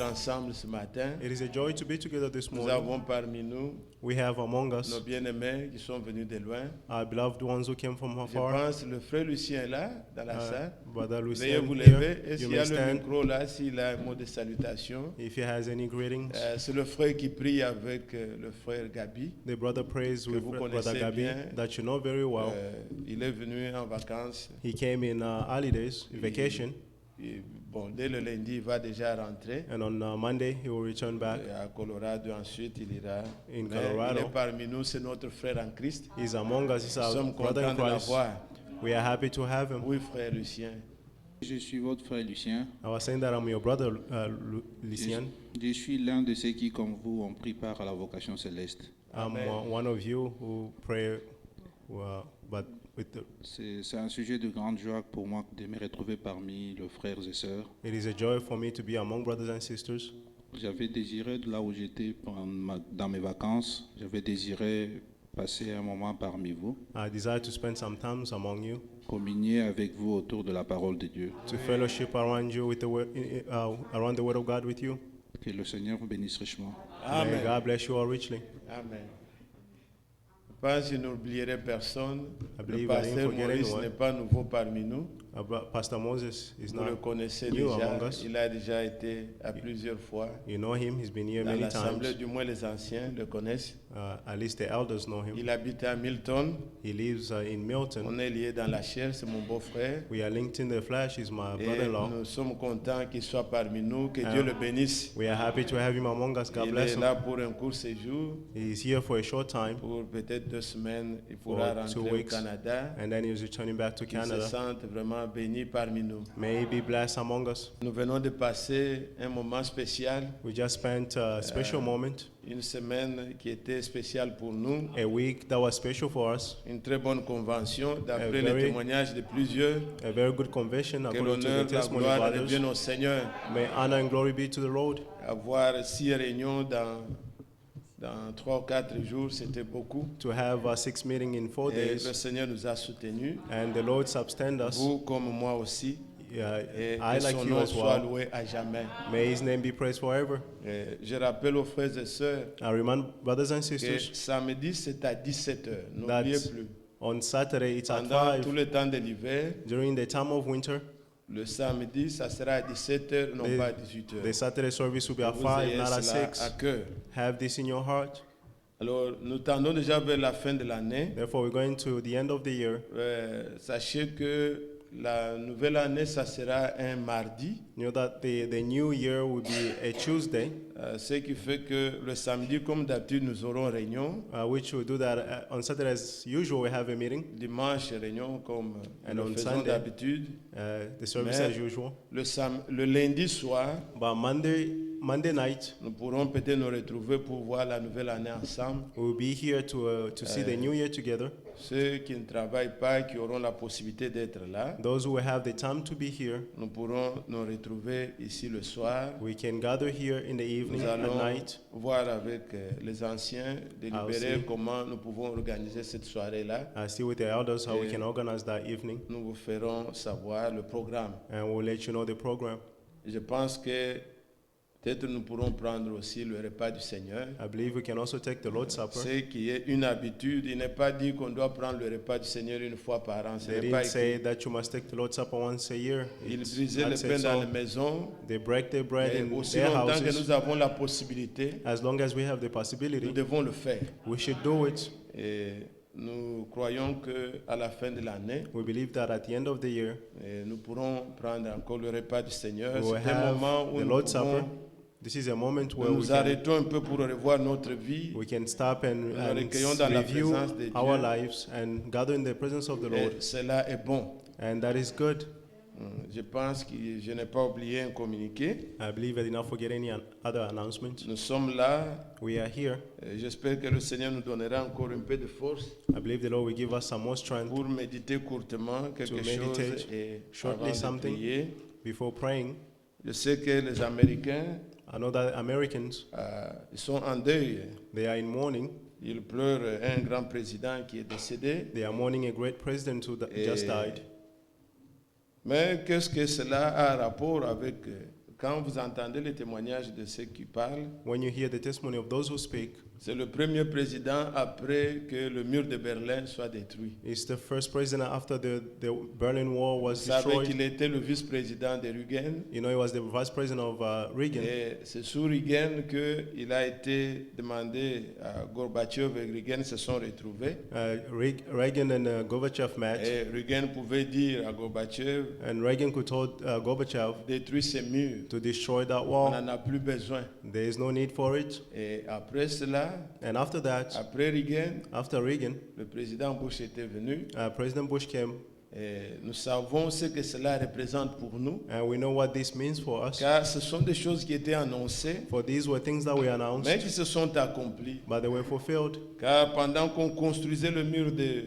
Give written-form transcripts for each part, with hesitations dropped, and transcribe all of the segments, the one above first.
ensemble ce matin. It is a joy to be together this Nous morning. avons parmi nous We have among us nos bien-aimés qui sont venus de loin. our beloved ones who came from Je afar. pense le frère Lucien est là, dans la salle. Brother Veuillez Lucien, vous here, lever. Et you s'il y may a le stand. micro là, s'il a un mot de salutation. If he has any greetings, C'est le frère qui prie avec le frère Gabi. the brother prays with vous Brother connaissez Gabi bien. that you know very well. Il est venu en vacances. He came in holidays, vacation, Bon, dès le lundi, il va déjà rentrer. and on Monday he will return back. Et à Colorado, ensuite, il ira. In Mais Colorado. il est parmi nous, c'est notre frère en Christ. He's among us, he's Nous our sommes brother contents in de Christ. l'avoir. We are happy to have him. Oui, frère Lucien. Je suis votre frère Lucien. I was saying that I'm your brother, Lucien. Je suis l'un de ceux qui, comme vous, ont pris part à la vocation céleste. I'm Amen. one of you who pray, but with the, C'est un sujet de grande joie pour moi de me retrouver parmi les frères et sœurs. it is a joy for me to be among brothers and sisters. J'avais désiré, de là où j'étais dans mes vacances, j'avais désiré passer un moment parmi vous, I desire to spend some time among you, communier avec vous autour de la parole de Dieu. to fellowship around you with the word, around the word of God with you. Que le Seigneur vous bénisse richement. May Amen. God bless you all richly. Amen. Je pense que je n'oublierai personne. I Le believe I didn't pasteur forget Maurice anyone. n'est pas nouveau parmi nous. Pastor Moses is Vous le not connaissez new déjà. among us. Il a déjà été à plusieurs fois. You know him. He's been here Dans many l'assemblée, times. du moins les anciens le connaissent. At least the elders know him. Il habite à Milton. He lives in Milton. On est liés dans la chair, c'est mon beau-frère. We are linked in the flesh. He's my Et brother-in-law. nous sommes contents qu'il soit parmi nous. Que Dieu le bénisse. We are happy to have him among us. God Il bless est him. là pour un court séjour. He's here for a short time, Pour peut-être 2 semaines, il pourra For 2 rentrer au weeks. Canada. and then he's returning back to Qu'il se Canada. sente vraiment béni parmi nous. May he be blessed among us. Nous venons de passer un moment spécial, We just spent a special moment, une semaine qui était spéciale pour nous, a week that was special for us, une très bonne convention d'après A les very- témoignages de plusieurs. a very good convention Que according to l'honneur, the la testimony of gloire others. reviennent au Seigneur. May honor and glory be to the Lord. Avoir 6 réunions dans 3 ou 4 jours, c'était beaucoup. To have 6 meetings in 4 Et le days, Seigneur nous a soutenus, and the Lord sustain us. vous comme moi aussi. Et I que like son you nom as soit well. loué à jamais. May His name be praised forever. Et je rappelle aux frères et sœurs I remind brothers and que sisters samedi c'est à 17h. N'oubliez that plus. on Saturday it's at Pendant tout 5. le temps de l'hiver, During the time of winter, le samedi, ça sera à 17h, non The- pas à 18h. the Saturday service will be at Vous 5, ayez not at cela à 6. cœur. Have this in your heart. Alors, nous tendons déjà vers la fin de l'année. Therefore, we're going to the end of the year. Sachez que la nouvelle année, ça sera un mardi, You know that the new year will be a Tuesday, ce qui fait que le samedi, comme d'habitude, nous aurons réunion. which we do that on Saturday as usual. We have a meeting, Dimanche, réunion comme And nous on le faisons Sunday, d'habitude. the service Mais- as usual. Le lundi soir, But Monday night, nous pourrons peut-être nous retrouver pour voir la nouvelle année ensemble. we'll be here to see the new year together. Ceux qui ne travaillent pas, qui auront la possibilité d'être là, Those who have the time to be here, nous pourrons nous retrouver ici le soir. we can gather here in the evening Nous at allons night. voir avec les anciens, délibérer see. comment nous pouvons organiser cette soirée-là. See with the elders how we can organize that evening, Nous vous ferons savoir le programme. and we'll let you know the program. Je pense que peut-être nous pourrons prendre aussi le repas du Seigneur. I believe we can also take the Lord's Supper. C'est qui est une habitude. Il n'est pas dit qu'on doit prendre le repas du Seigneur une fois par an. Ce They n'est pas didn't say écrit. that you must take the Lord's Supper once a year. Ils It's brisaient not le said pain dans so. les maisons. They break their bread Et in aussi their longtemps que houses. nous avons la possibilité, As long as we have the nous possibility, devons le faire. we should do it. Et nous croyons qu'à la fin de l'année, We believe that at the end of the year, nous pourrons prendre encore le repas du Seigneur. we will C'est un have moment où the nous Lord's pouvons Supper. This is a moment nous, where we nous can, arrêtons un peu pour revoir notre vie. we can stop and Nous recueillons dans la review présence de Dieu. our lives and gather in the presence of the Lord. Et cela est bon. And that is good. Je pense que je n'ai pas oublié un communiqué. I believe I did not forget any other announcements. Nous sommes là. We are here. Et j'espère que le Seigneur nous donnera encore un peu de force I believe the Lord will give us some more strength pour méditer courtement quelque To chose meditate et shortly avant de something. prier. before praying. Je sais que les Américains, I know that Americans, ils sont en deuil. they are in mourning. Ils pleurent un grand président qui est décédé. They are mourning a great president who Et- just died. Mais qu'est-ce que cela a rapport avec quand vous entendez les témoignages de ceux qui parlent? When you hear the testimony of those who speak, C'est le premier président après que le mur de Berlin soit détruit. it's the first president after the Berlin Wall Vous was savez destroyed. qu'il était le vice-président de Reagan. You know, he was the vice president of Reagan. Et c'est sous Reagan qu'il a été demandé à Gorbatchev et Reagan se sont retrouvés. Reagan and Gorbachev met, Et Reagan pouvait dire à Gorbatchev, and Reagan could told Gorbachev détruis ces murs, to destroy that on wall. n'en a plus besoin. There is no need for it. Et après cela, And after that, après Reagan, after Reagan, le président Bush était venu. President Bush came, Et nous savons ce que cela représente pour nous, and we know what this means for us. car ce sont des choses qui étaient annoncées, For these were things that we announced, mais qui se sont accomplies. but they were fulfilled. Car pendant qu'on construisait le mur de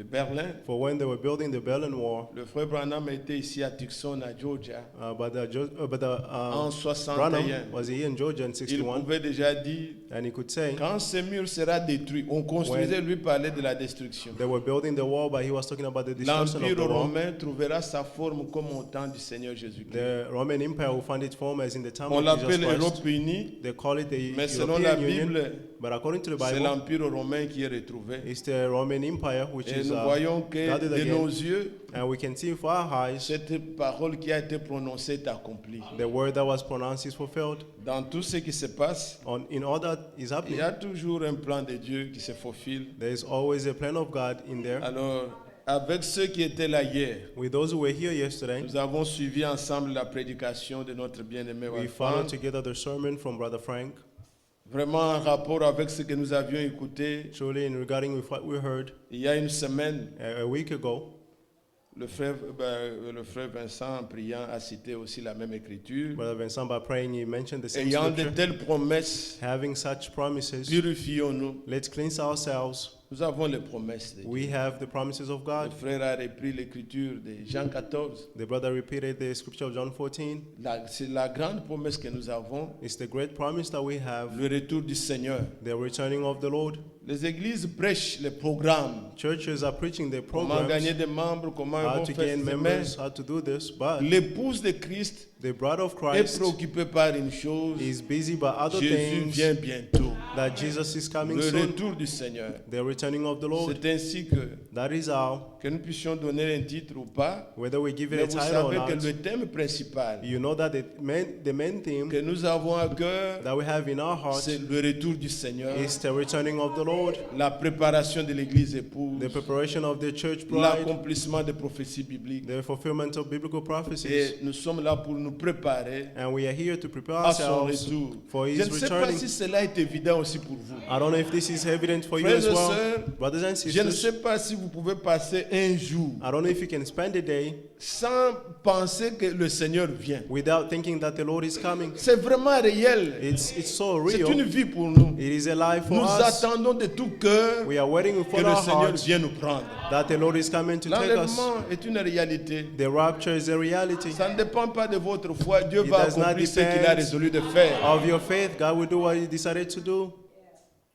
Berlin, For when they were building the Berlin Wall, le frère Branham était ici à Tucson, à Georgia, but en Branham 61. was here in Georgia in Il 61, pouvait déjà dire, and he could say quand ce mur sera détruit, on construisait, lui parlait de la destruction. they were building the wall, but he was talking about the destruction of L'Empire the wall. romain trouvera sa forme comme au temps du Seigneur Jésus-Christ. The Roman Empire will find its form as in the time On of Jesus l'appelle Christ. Europe unie, They call it the mais selon la European Union, Bible, but according to the c'est Bible, l'Empire romain qui est retrouvé. it's the Roman Empire which Et is nous voyons que gathered de nos again, yeux, and we can see with our eyes cette parole qui a été prononcée est accomplie. the word that was pronounced is fulfilled. Dans tout ce qui se passe, In all that is il happening, y a toujours un plan de Dieu qui se faufile. there is always a plan of God in there. Alors, avec ceux qui étaient là hier, With those who were here yesterday, nous avons suivi ensemble la prédication de notre bien-aimé we Wilfran. followed together the sermon from Brother Frank. Vraiment en rapport avec ce que nous avions écouté Truly, in regarding with what we heard il y a une semaine. a week ago, Le frère Vincent, en priant, a cité aussi la même écriture. Brother Vincent, by praying, he mentioned the same Ayant de scripture. telles promesses, Having such promises, purifions-nous. let's cleanse ourselves. Nous avons les promesses de Dieu. We have the promises of Le God. frère a repris l'écriture de Jean 14. The brother repeated the scripture of John 14. C'est la grande promesse que nous avons, It's the great promise that we have, le retour du Seigneur. the returning of the Lord. Les églises prêchent les programmes. Churches are preaching their Comment gagner programs, des membres, comment ils how vont to faire gain ces members, mais how to do this, but l'épouse de Christ the bride of est Christ préoccupée par une chose. is busy by other Jésus things. vient bientôt. that Jesus is coming Le soon, retour du Seigneur. the returning of the Lord. C'est ainsi que That is how, nous puissions donner un titre ou pas, whether we give it mais a vous title or savez que not, le thème principal you know that the main theme que nous avons à cœur, that we have in our hearts c'est le retour du Seigneur, is the returning of the Lord, la préparation de l'Église épouse, the preparation of the church bride, l'accomplissement des prophéties bibliques. the fulfillment of biblical prophecies. Et nous sommes là pour nous préparer And we are here to prepare à son ourselves retour. for Je His ne sais pas returning. si cela est évident aussi pour vous. I don't know if this is evident for you Frères as et well, sœurs, brothers and je ne sisters. sais pas si vous pouvez passer un jour I don't know if you can spend a day sans penser que le Seigneur vient. without thinking that the Lord is coming. C'est vraiment réel. It's so C'est une real. vie pour nous. It is a life for Nous us. attendons de tout cœur We are waiting que for le our Seigneur hearts vienne nous prendre. that the Lord is coming to take us. L'enlèvement est une réalité. The rapture is a reality. Ça ne dépend pas de votre foi. Dieu It va does not accomplir ce qu'il a depend résolu de faire. Of your faith, God will do what He decided to do.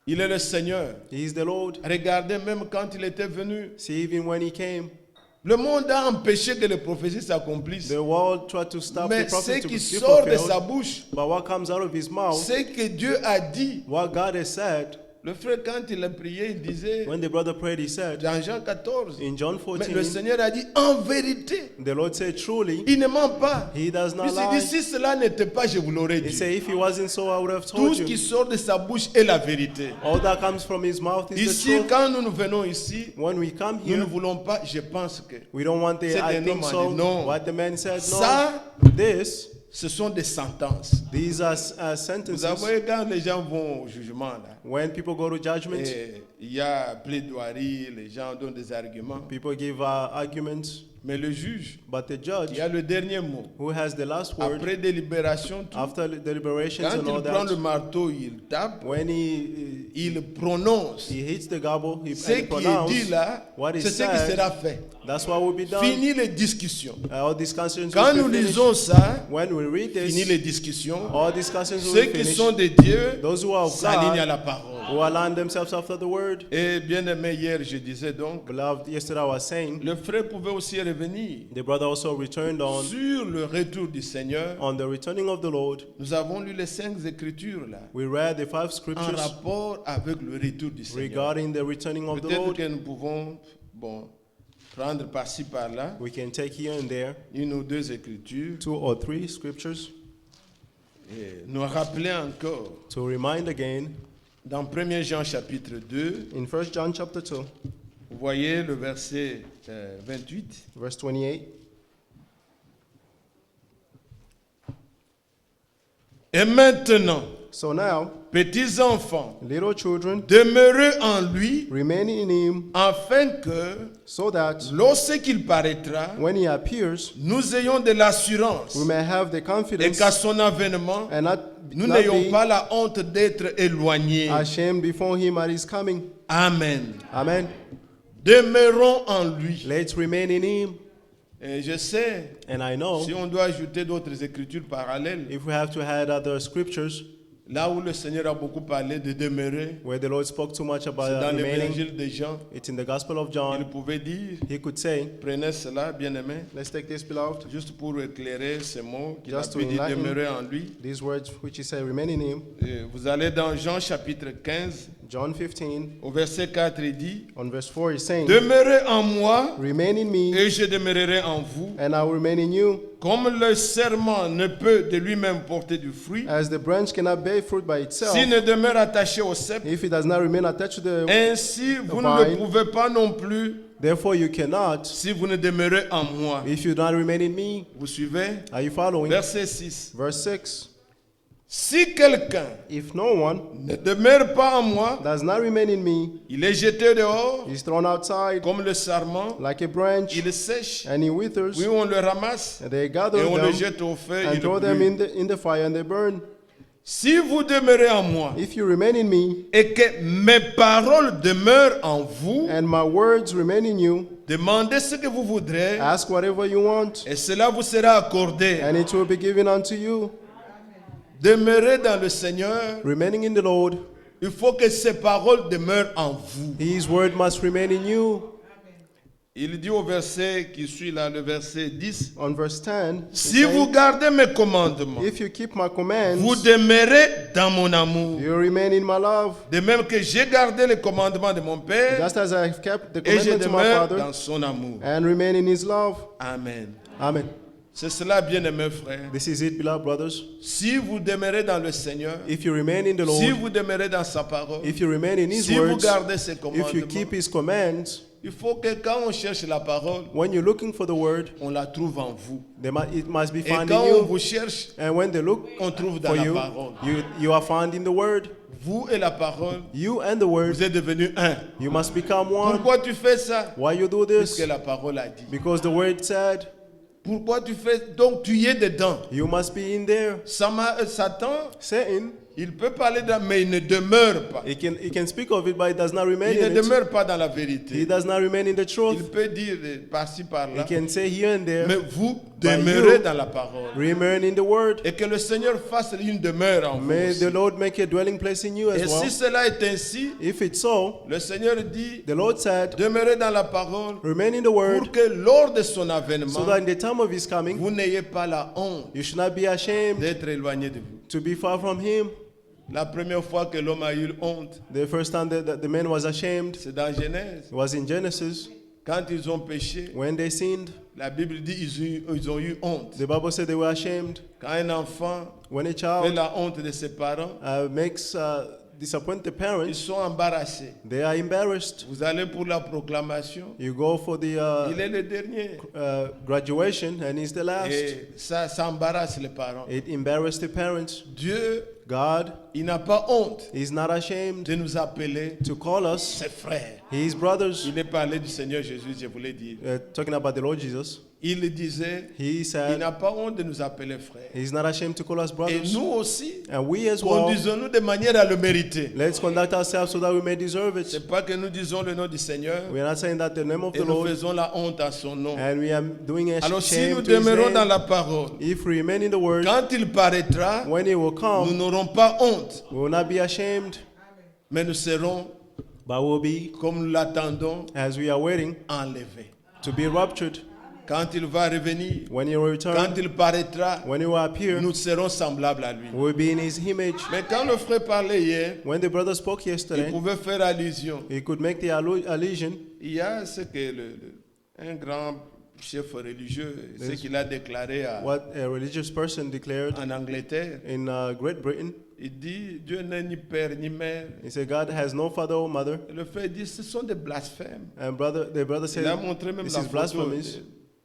Il est le Seigneur. He is the Lord. Regardez, même quand il était venu, See, even when He came, le monde a empêché que les prophéties s'accomplissent. the world tried to stop Mais the ce prophet to qui be sort de sa fulfilled. bouche, But what comes out of His mouth, c'est que Dieu a dit. what God has said, Le frère, quand il a prié, il disait, when the brother prayed, he said, dans Jean 14, in John mais 14, le Seigneur a dit, en vérité, the Lord said, truly, il ne ment pas. He does not Il s'est dit, lie. si cela n'était pas, je vous l'aurais He dit. said, if He wasn't so, I would have Tout told ce qui you. sort de sa bouche est la vérité. All that comes from His mouth is the Ici, truth. quand nous venons ici, When we come nous ne here, voulons pas, je pense que we don't want the C'est I un think homme a so. dit non. What the man said, no. ça, This, ce sont des sentences. these are Vous sentences. savez, quand les gens vont au jugement, là, When people go to judgment, et il y a plaidoirie, les gens donnent des arguments. people give arguments, Mais le juge, but the il judge, y a le dernier mot. who has the last word, Après délibération, tout, after deliberations quand and all il prend le that, marteau, il tape, when he il prononce. he hits the gobble, he Ce and qui est pronounce, dit là, what is c'est ce qui said, sera fait. that's what will be done. Fini les discussions. All discussions Quand will nous be finished. lisons ça, When we read fini les this, discussions. all discussions will Ceux be qui finished. sont de Dieu Those who are of s'alignent à God, la parole. who align themselves after the word. Et bien aimé, hier, je disais donc, Beloved, yesterday I was saying, le frère pouvait aussi revenir the brother also returned sur le retour du Seigneur. on the returning of the Lord. Nous avons lu les 5 écritures là, We read the 5 en scriptures rapport avec le retour du Seigneur. regarding the returning of the Peut-être Lord. que nous pouvons prendre par-ci par-là We can take here and there une ou deux écritures 2 or 3 scriptures et nous rappeler encore to remind again dans 1 Jean chapitre 2, in 1 John chapter 2, vous voyez le verset 28. verse 28. Et maintenant, So now, petits enfants, little children, demeurez en lui, remain in Him, afin que, so that lorsqu'il paraîtra, when He appears, nous ayons de l'assurance we may have the et confidence qu'à son avènement, and not nous not n'ayons be pas la honte d'être éloignés. ashamed before Him at His coming. Amen. Amen. Demeurons en lui. Let's remain in Him. Et je sais, And I know si on doit ajouter d'autres écritures parallèles, if we have to add other scriptures là où le Seigneur a beaucoup parlé de demeurer, where the Lord spoke too much c'est about dans remaining, l'évangile de Jean. it's in the Gospel of Il John. pouvait dire, He could say, prenez cela, bien-aimé, let's take this, beloved, juste pour éclairer ces mots qu'il a Just to pu dire, enlighten demeurer en lui. these words which He said, remain in Him. Et vous allez dans Jean chapitre 15, John 15, au verset 4, il dit, on verse 4, He's saying, demeurez en moi remain in me, et je demeurerai en vous. and I will remain in you. Comme le serment ne peut de lui-même porter du fruit, As the branch cannot bear fruit by itself, s'il ne demeure attaché au cep, if it does not remain attached to the... ainsi vous ne le vine. pouvez pas non plus Therefore you cannot, si vous ne demeurez en moi. if you do not remain in me. Vous suivez? Are you following? Verset 6. Verse 6, Si quelqu'un if no one ne demeure pas en moi, does not remain in me, il est jeté dehors he's thrown outside comme le sarment, like a branch, il sèche, and he withers, puis on le ramasse and they et gather on le them jette au feu, and il throw them brûle. in the fire and they burn. Si vous demeurez en moi If you remain in me, et que mes paroles demeurent en vous, and my words remain in you, demandez ce que vous voudrez ask whatever you want, et cela vous sera accordé. and it will be given unto you. Demeurez dans le Seigneur, Remaining in the Lord, il faut que ces paroles demeurent en vous. His word must remain in you. Il dit au verset qui suit là, le verset 10, On verse 10, he's si vous saying, gardez mes commandements, if you keep my commands, vous demeurez dans mon amour. you remain in my love, De même que j'ai gardé les commandements de mon Père just as I have kept the et je commandment to my demeure Father, dans son amour. and remain in his love. Amen. Amen. C'est cela, bien-aimés frères. This is it, beloved brothers. Si vous demeurez dans le Seigneur, If you remain in the si Lord, vous demeurez dans sa parole, if you remain in his si vous words, gardez ses if you commandements, keep his commands, il faut que quand on cherche la parole, when you're looking for the word, on la trouve en vous. it must be Et found quand in on you. vous cherche, And when they look on trouve dans for la you, parole. you are found in the word. Vous et la parole, You and the word, vous êtes devenus un. you must become one. Pourquoi tu fais ça? Why you do Puisque this? la parole a dit. Because the word said, Pourquoi tu fais? Donc tu y es dedans. you must be in there. Satan, Satan, il peut parler d'un, mais il ne demeure pas. he can speak of it, but it does not remain Il ne in it. demeure pas dans la He vérité. does not remain in the Il truth. peut dire par-ci, He par-là. can say here and Mais there, vous But demeurez you dans la parole. remain in the word. Et que le Seigneur fasse une demeure en vous. May aussi. the Lord make a dwelling place in you as Et well. si cela est ainsi, If it's so, le Seigneur dit, the Lord said, demeurez dans la parole remain in the word, pour que lors de son so avènement, that in the time of his coming, vous n'ayez pas la honte you should not be ashamed d'être éloigné de vous. to be far from him. La première fois que l'homme a eu honte, The first time that the man was ashamed c'est dans Genèse. was in Genesis Quand ils ont péché, when they sinned. la Bible dit ils ont eu honte. The Bible said they were ashamed. Quand un enfant When a fait child la honte de ses parents, makes disappoint the ils parents, sont embarrassés. they are embarrassed. Vous allez pour la proclamation, You go for the il est le dernier. graduation and he's the last. Et ça embarrasse les parents. It embarrassed the parents. Dieu, God il n'a pas honte is not ashamed de nous appeler to call us ses frères. his brothers. Il est parlé du Seigneur Jésus, je voulais dire. Talking about the Lord Jesus, Il disait, he il said n'a pas honte de nous appeler frères. he's not ashamed to call us Et brothers. nous aussi, And we as well, conduisons-nous de manière à le mériter. let's conduct ourselves so that we may deserve it. C'est pas que nous disons le nom du Seigneur We are not saying that the name of et the nous Lord, faisons la honte à son nom. and we are doing a Alors si nous shame to his demeurons dans name. la parole, If we remain in the word, quand il paraîtra, when he will nous come, n'aurons pas honte, we will not be ashamed, mais nous serons, but we'll be, comme nous l'attendons, as we are waiting, enlevés. to be raptured. Quand il va revenir, When he will quand return, il paraîtra, when he will appear, nous serons semblables à lui. we will be in his image. Mais quand le frère parlait hier, When the brother spoke il yesterday, pouvait faire allusion. he could make the allusion. Il y a ce que un grand chef religieux, ce qu'il a déclaré What a religious person declared en Angleterre. in Great Britain. Il dit, Dieu n'est ni père ni mère. He said, God has no father or mother. Et le frère dit, ce sont des blasphèmes. And the brother Il a said, montré même this la is photo blasphemous.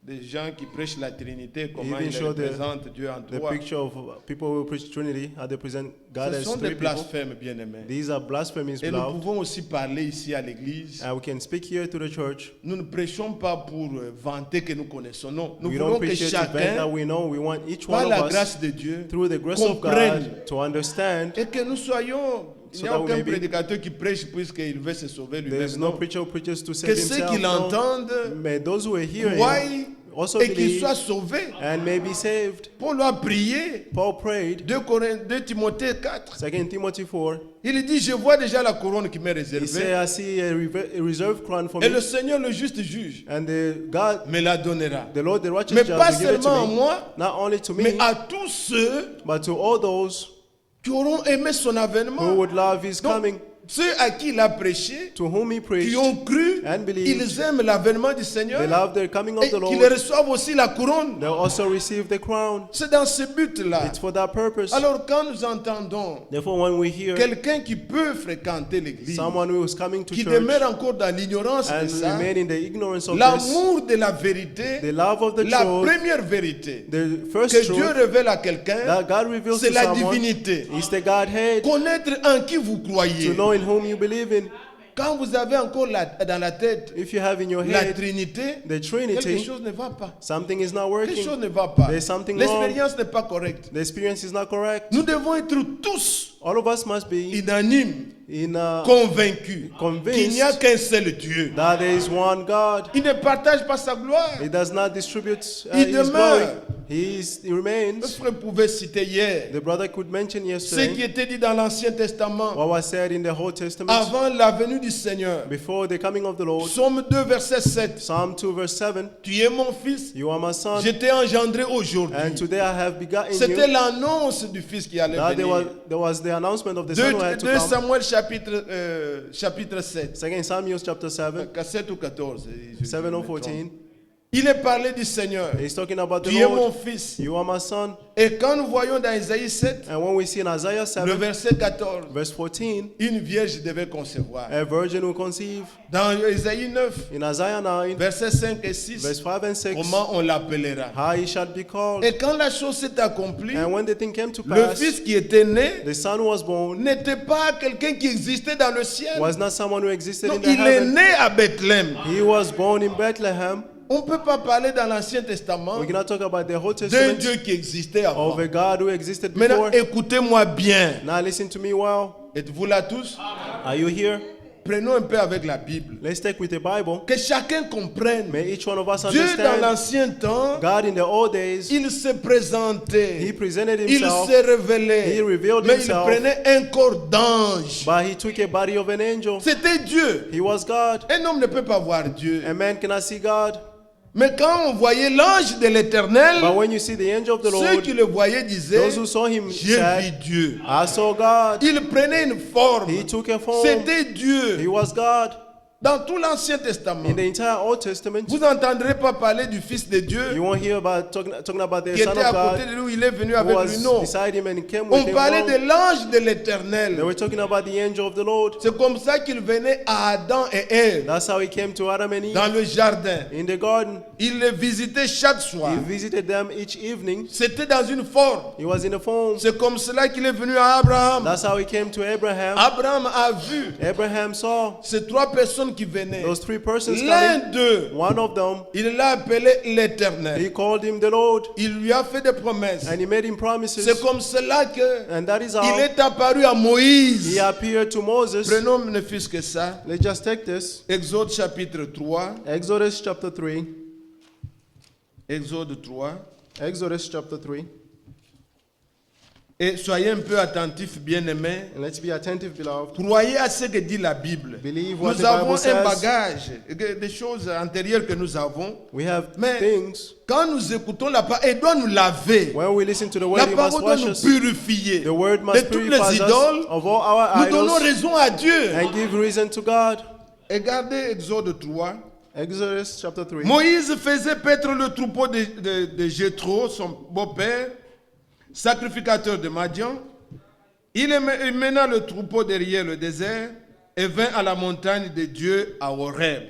des gens qui prêchent la Trinité, comment even ils showed représentent Dieu en The trois. picture of people who preach Trinity, how they present God Ce as sont des three people. blasphèmes, bien-aimés. These are blasphemies, Et nous beloved. pouvons aussi parler ici à l'église. And we can speak here to the church. Nous ne prêchons pas pour vanter que nous connaissons. Non, nous We voulons don't que preach here to vent that chacun, we know. We want each par one la of us, grâce de Dieu, through the grace of comprenne God, to understand. et que nous soyons. Il n'y So a that we aucun may be- prédicateur qui prêche puisqu'il veut se sauver There lui-même. is no Non. preacher who preaches to Que save ceux himself. qui No. l'entendent May those who are hearing croient also et qu'ils believe soient sauvés. and may be saved. Paul a prié. Paul prayed, 2 Timothée 4. 2 Timothy 4. Il dit, je vois déjà la couronne qui m'est He said, réservée. I see a reserved crown for Et me. le Seigneur, le juste juge, And God, me la donnera. the Lord, the righteous Mais judge, pas will give it seulement à to me. moi, Not only to mais me, à tous ceux but to all those qui auront aimé son who avènement. would love his Donc, coming, ceux à qui il a prêché, to whom he qui preached. ont cru, and believed, ils aiment l'avènement du Seigneur They love the coming et of the qu'ils Lord. reçoivent aussi la couronne. They'll also receive the crown. C'est dans ce but-là. It's for that purpose. Alors quand nous entendons Therefore, when we hear quelqu'un qui peut fréquenter l'église, someone who is coming to qui church demeure encore dans l'ignorance de and ça, remain in the ignorance of this, l'amour de la vérité, the love of the la truth, première vérité the first que Dieu truth révèle à quelqu'un, that God reveals c'est to la someone divinité. is the Godhead, Connaître en qui vous croyez. to know in whom you believe in. Quand vous avez encore dans la tête If you have in your la head Trinité, the quelque Trinity, chose ne va pas. something is not Quelque working. chose ne va pas. There's something wrong. L'expérience n'est pas correcte. The experience is not correct. Nous devons être tous All of us must be unanimes convaincu convinced qu'il n'y a qu'un seul Dieu. that there is one God. Il ne partage pas sa gloire. He does not distribute Il his demeure. glory. He Le remains. frère pouvait citer hier The brother could mention ce qui yesterday était dit dans l'Ancien Testament what was said in the Old Testament avant la venue du Seigneur. before the coming of the Lord. Psaume 2, verset 7. Psalm 2 verse 7. Tu es mon fils, You are my son, je t'ai engendré aujourd'hui. and today I have begotten C'était you. l'annonce du fils qui allait That venir. there was the announcement of the son who had to 2 come. Samuel chapitre 7. 2 Samuel chapter 7, 7 ou 14. 7 or 14. Il est parlé du Seigneur. He's talking about the Tu es mon Lord. fils. You are my son. Et quand nous voyons dans Isaïe 7, And when we see in Isaiah le 7, verset 14, verse 14, une vierge devait concevoir. a virgin will conceive. Dans Isaïe 9, In Isaiah 9, versets 5 et 6, verse 5 and 6, comment on l'appellera? how he shall be called. Et quand la chose s'est accomplie, And when the thing came to le pass, fils qui était né the son who was born n'était pas quelqu'un qui existait dans le ciel. was not someone who existed Non, in the il est heaven. né à Bethléem. He was born in Bethlehem. On ne peut pas parler dans l'Ancien Testament We cannot talk about the Old d'un Testament Dieu qui existait avant. of a God who existed Maintenant, before. écoutez-moi bien. Now listen to me well. Êtes-vous là tous? Are you here? Prenons un peu avec la Bible. Let's take with the Bible. Que chacun comprenne. May each one of us Dieu dans understand l'ancien temps, God in the old days, il se présentait. he presented Il himself, se révélait. He revealed Mais himself. il prenait un corps d'ange. but he took a body of an angel. C'était Dieu. He was God. Un homme ne peut pas voir Dieu. A man cannot see God. Mais quand on voyait l'ange de l'Éternel, But when you see the angel of the ceux Lord, qui le voyaient disaient, those who saw him j'ai vu said, Dieu. I saw God. Il prenait une forme. He took a form. C'était He Dieu. was God. Dans tout l'Ancien Testament, In the entire Old Testament, vous n'entendrez pas parler du Fils de Dieu you won't hear about talking about the qui Son était of à côté God de lui, il est venu who avec was lui. Non. beside him and he came with On him. parlait No. de l'ange de They l'Éternel. were talking about the angel of the Lord. C'est comme ça qu'il venait à Adam et Ève That's how he came to Adam and dans Eve le jardin. in the garden. Il les visitait chaque soir. He visited them each evening. C'était dans une forme. He was in a form. C'est comme cela qu'il est venu à Abraham. That's how he came to Abraham. Abraham a vu Abraham saw ces trois personnes qui venaient. those three persons L'un coming. d'eux, One of them, il l'a appelé l'Éternel. he called him the Lord, Il lui a fait des promesses. and he made him promises. C'est comme cela que And that is il how est apparu à Moïse. he appeared to Moses. Prenons ne fût-ce que ça. Let's just take this. Exode chapitre 3. Exodus chapter 3. Exode 3. Exodus chapter 3. Et soyez un peu attentifs, bien-aimés. And let's be attentive, beloved. Croyez à ce que dit la Bible. Believe what Nous the avons Bible un says. bagage, des choses antérieures que nous avons. We have Mais things. quand nous écoutons la parole, elle doit nous laver. When we listen to the La word, it must parole doit wash nous us. purifier. The word De must toutes purify les us idoles, of all our nous donnons idols raison à Dieu. and give reason to God. Regardez Exode 3. Exodus chapter 3. Moïse faisait paître le troupeau de Jéthro, son beau-père, sacrificateur de Madian. Il mena le troupeau derrière le désert et vint à la montagne de Dieu à Horeb.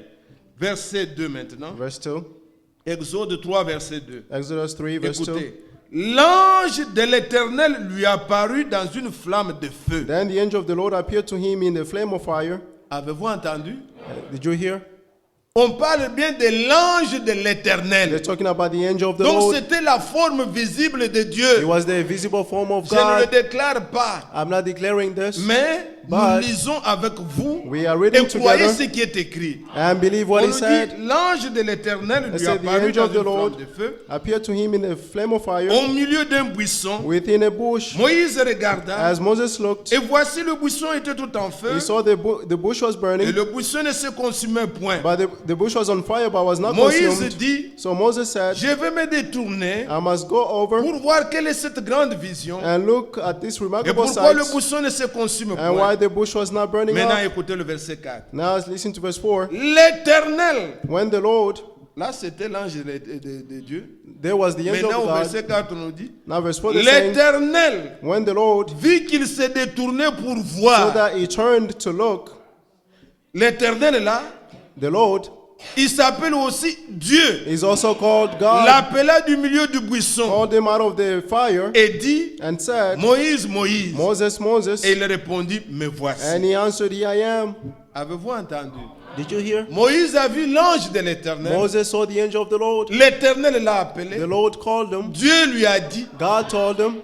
Verset 2 maintenant. Verse 2. Exode 3, verset 2. Exodus 3, verse 2. Écoutez. L'ange de l'Éternel lui apparut dans une flamme de feu. Then the angel of the Lord appeared to him in the flame of fire. Avez-vous entendu? Did you hear? On parle bien de l'ange de They're l'Éternel. talking about the angel of the Donc Lord. c'était la forme visible de It Dieu. was the visible form of Je ne le God. déclare pas. I'm not declaring this. Mais nous But lisons avec vous we are reading et croyez together ce qui est écrit. and believe what On he nous said. dit, l'ange de l'Éternel It lui said the apparut angel dans of the une Lord flamme de feu appeared to him in a flame of fire au milieu d'un buisson. within a bush. Moïse regarda As Moses looked, et voici le buisson était tout en feu he saw the bush was et burning, le buisson ne se consumait point. but the bush was on fire but was not Moïse consumed. dit, So Moses said, je vais me détourner I must go over pour voir quelle est cette grande vision and look at this et remarkable pourquoi le sight buisson ne se consume and why point. the bush was not burning Maintenant up. écoutez le verset 4. Now listen to verse 4. L'Éternel, When the Lord, là c'était l'ange de Dieu. there was the angel Maintenant of au God. verset 4 on nous dit, Now verse 4 is saying, l'Éternel when the Lord, vit qu'il s'est détourné pour so voir. that he turned to look, L'Éternel là, the Lord il s'appelle aussi Dieu. is also called God, L'appela du milieu du buisson called him out of the fire et dit, and said, Moïse, Moïse. Moses, Moses. Et il répondit, me voici. And he answered, Here I am. Avez-vous entendu? Did you hear? Moïse a vu l'ange de l'Éternel. Moses saw the angel of the Lord. L'Éternel l'a appelé. The Lord called him. Dieu lui a dit, God told him,